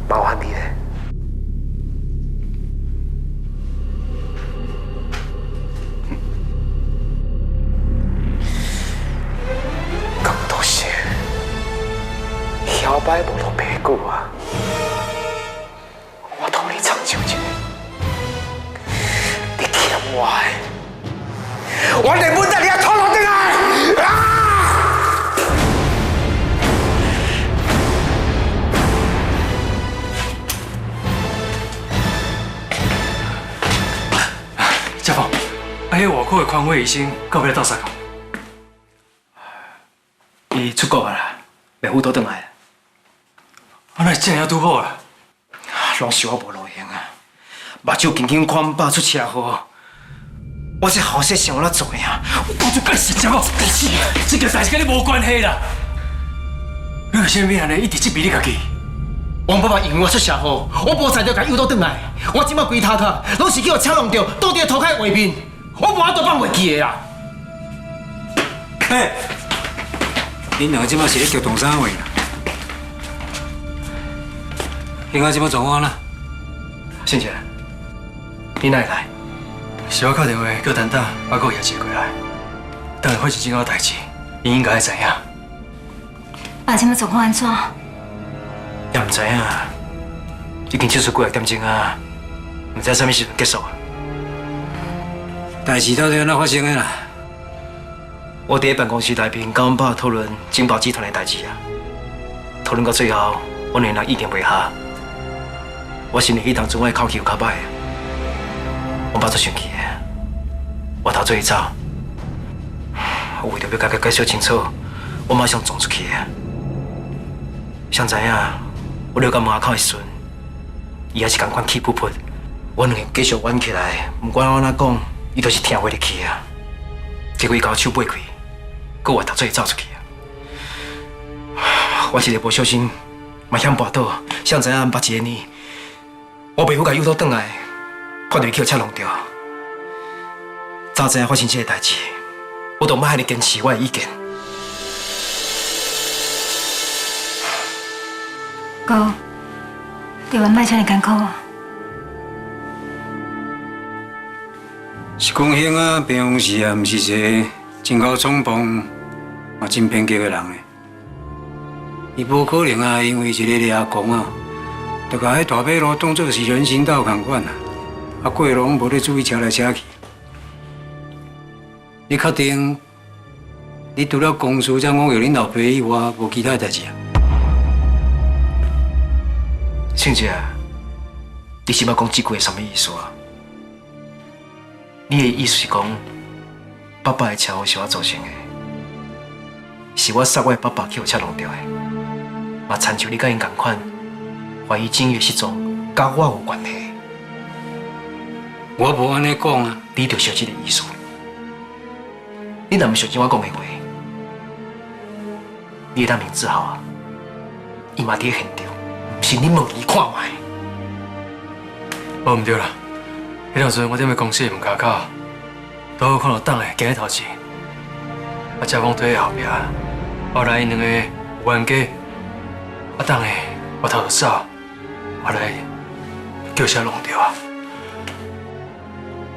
麻烦你了。咁多谢，摇摆无落白骨。王伟医生到尾到啥工？伊出国啦，袂赴倒转来。啊，那真正拄好啦，拢是我无路用啊！目睭紧紧看爸出车祸，我这好事想我哪做呀？我就该死，我该死！这件代志跟你无关系啦。你为什么安尼一直责备你家己？王爸爸因为我出车祸，我无才着甲诱导转来，我即摆规塌塌，拢是叫我车弄着，倒伫涂骹下面，我无法度放袂记的啦。嘿，恁两个即摆是咧激动啥话啦？现在即摆状况啦？信姐，你哪会来？是我打电话叫丹丹，我搁夜接过来。等下发生这个代志，你应该会知影。爸，即摆状况安怎？也唔知影，已经手术几啊点钟啊，唔知啥物时阵结束啊。代志到底安怎发生的啦？我伫办公室内面跟阮爸讨论金宝集团的代志啊，讨论到最后，阮两人意见袂合。我心里迄当阵我的口气有较歹，阮爸足生气的，我逃做伊走。我为着要甲佮解释清楚，我马上撞出去的。谁知影？我了到门口的时阵，伊也是同款气噗噗。阮两个继续玩起来，不管我哪讲，伊都是听话入去啊。结果伊把我手掰开，搁我头做伊走出去啊！我一个无小心，嘛险跋倒，谁知影捌一个年，我妹夫甲诱导转来，看到伊去车弄掉。早知影发生这个代志，我都莫遐尼坚持我的意见。哥，你万莫遮尔艰苦啊！是讲兴啊，办公室啊，毋是一个真够冲动、嘛真偏激的人呢。伊无可能啊，因为一个掠公啊，就甲迄大马路当作是人行道共款啊，啊过路无咧注意车来车去。你确定？你除了公司才讲有恁老爸以外，无其他代志啊？庆姐，你是要讲这句什么意思啊？你的意思是讲，爸爸的车祸是我造成的，是我杀我的爸爸去互车弄掉的，嘛亲像你甲因同款，怀疑景月失踪，甲我有关系。我无安尼讲啊，你就小这个意思。你若唔相信我讲的话，你会当明志豪啊，伊嘛伫现场，唔是你问伊看卖。无唔对啦。迄阵阵我踮咧公司的门口口，都好看到党的行喺头前，我才讲推喺后壁，后来因两个有冤家，党的我偷走，后来叫车弄掉啊。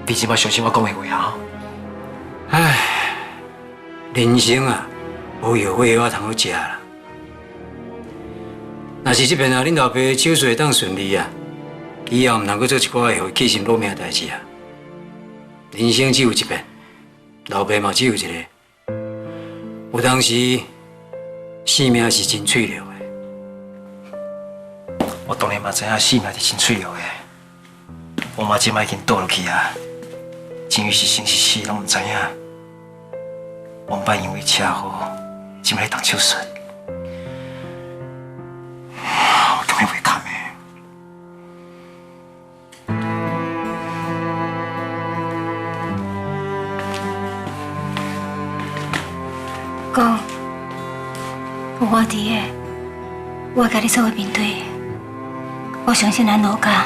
你即摆相信我讲的话啊？唉，人生啊，无药花我通好食啦。若是这边啊，恁老爸手术会当顺利啊，以后唔通阁做一寡会互起心落命的代志啊。人生只有一遍，老爸嘛只有一个。有当时，生命是真脆弱的。我当然嘛知影生命是真脆弱的，我嘛即摆已经倒落去啊，至于是生是死拢唔知影。王爸因为车祸，即摆动手术，我根本袂堪的。哥，有我伫的，我会甲你做伙面对。我相信咱老家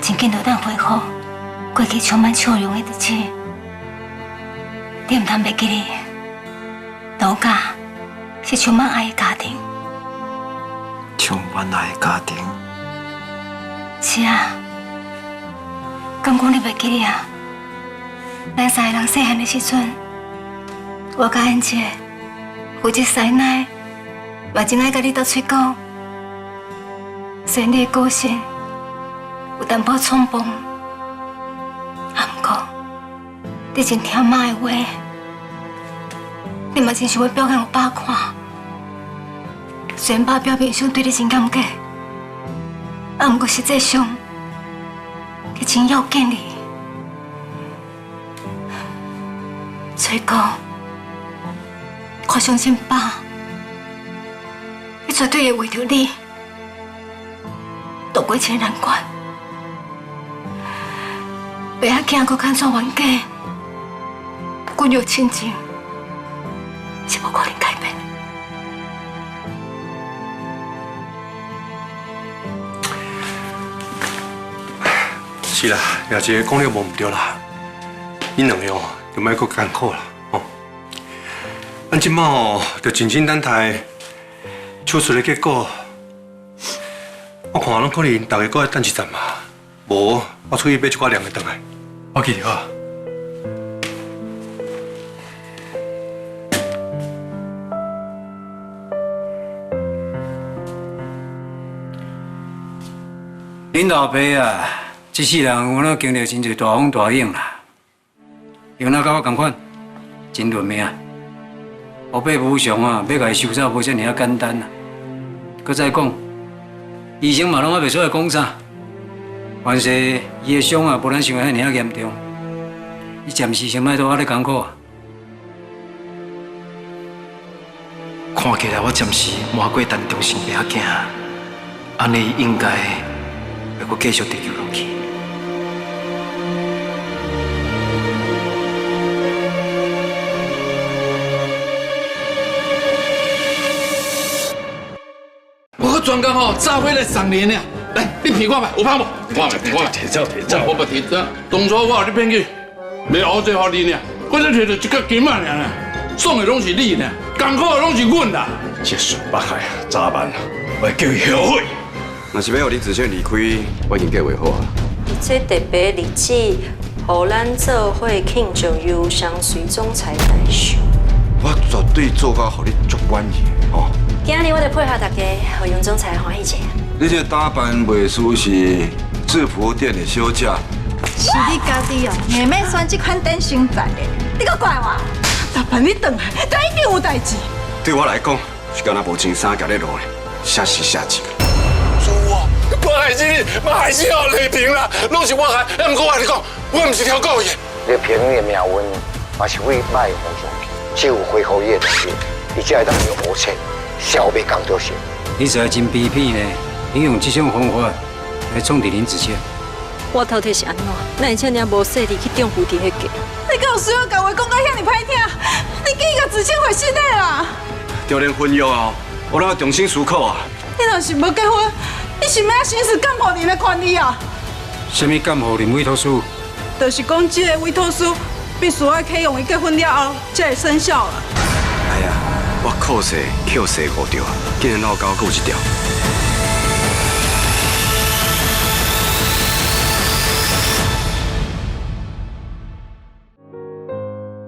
真紧就当恢复过去充满笑容的日子。你唔通袂记哩，老家是充满爱的家庭。充满爱的家庭。是啊，敢讲你袂记哩啊？咱三个人细汉的时阵，我甲安姐。有一师奶，嘛真爱甲你斗嘴讲，虽然你的个性有淡薄冲动，啊，不过你真听妈的话，你嘛真想要表现给爸看。虽然爸表面上对你真感激，啊，不过实际上，你真要见你。崔哥，我相信爸，伊绝对会为着你渡过千难关。爸仔囝搁敢怎冤家，阮有亲情是无可能改变。是啦，也这讲了无唔对啦，恁两个哦，就莫搁艰苦啦，哦。咱即摆哦，就真真等待手术的结果。我看拢可能大家搁要等一阵嘛，无我出去买一寡凉的回来。我记着啊。恁老爸啊，这世人有哪经历真侪大风大影啦，有哪甲我同款，真认命。后辈无常啊，要甲伊收走无遮尔啊简单啊。搁再讲，医生嘛拢还袂出来讲啥，凡是伊的伤啊，无咱想的遐尔啊严重。你暂时先莫多安尼艰苦啊。看起来我暂时瞒过陈重生爸仔囝，安尼应该会阁继续追求落去。我专工吼，炸毁了3年了。来，你闻看卖，有拍无？看卖，看卖。提走，提走。我不提走。当初我有你骗去，袂熬这互你呢。我只摕到一角金仔尔，送的拢是你呢，艰苦的拢是阮啦。这顺北海啊，早晚啊，我叫伊后悔。若是要让你自选离开，我已经计划好啊。这特别日子，互咱做伙庆祝优香水总裁大寿。我绝对做到，互你足满意哦。今日我就配合大家，互杨总裁欢喜者。你这打扮袂输是制服店的小姐。是你家己哦，硬要选这款典型仔的，你搁怪我？大半你转来，但一定有代志。对我来讲，是敢若无穿衫行咧路咧，写是写字。是我，我害死你，我害死我雷平啦，拢是我害。不过我跟你讲，我唔是条狗爷。雷平的命运嘛是为歹方向去，只有恢复伊的能力，伊才会当用乌切消灭工作性。你实在真卑鄙呢！你用这种方法来创治林子谦。我到底是安怎？哪会这尔无势力去中蝴蝶迄个？你敢有需要甲话讲到遐尼歹听？你竟然甲自称会失礼啦！就连婚约啊，我都要重新思考啊。你若是要结婚，你是要行使监护人的权利啊？什么监护人委托书？就是讲这个委托书必须要启用伊结婚了后才会生效啦。哎呀，我靠势扣势误着，竟然闹到够一条。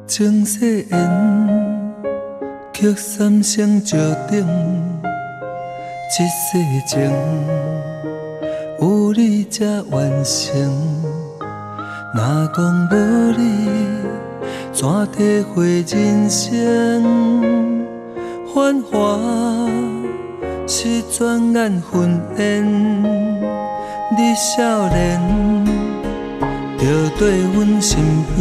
情誓缘，曲三生石顶，一世情，有你才完成。若讲无你，怎体会人生？繁华是转眼云烟，你少年就对阮身边。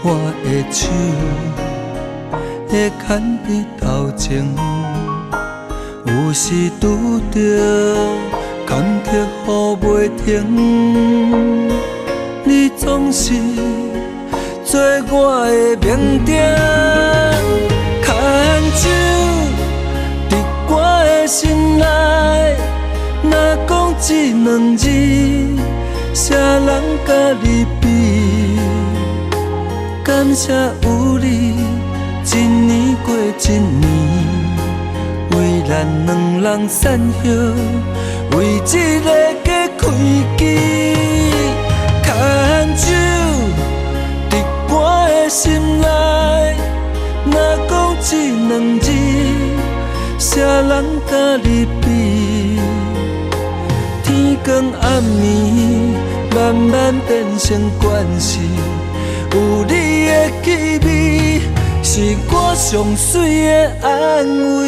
我的手会牵伫头前，有时拄着坎坷雨袂停，你总是做我的明灯，牵手伫我的心内，若讲这2字，啥人甲你比？感谢有你，一年过一年，为咱2人散伙，为这个家开机。牵手伫我的心内，若讲这2字，啥人甲你比？天光暗暝，慢慢变成关系。有你的气味，是我上水的安慰。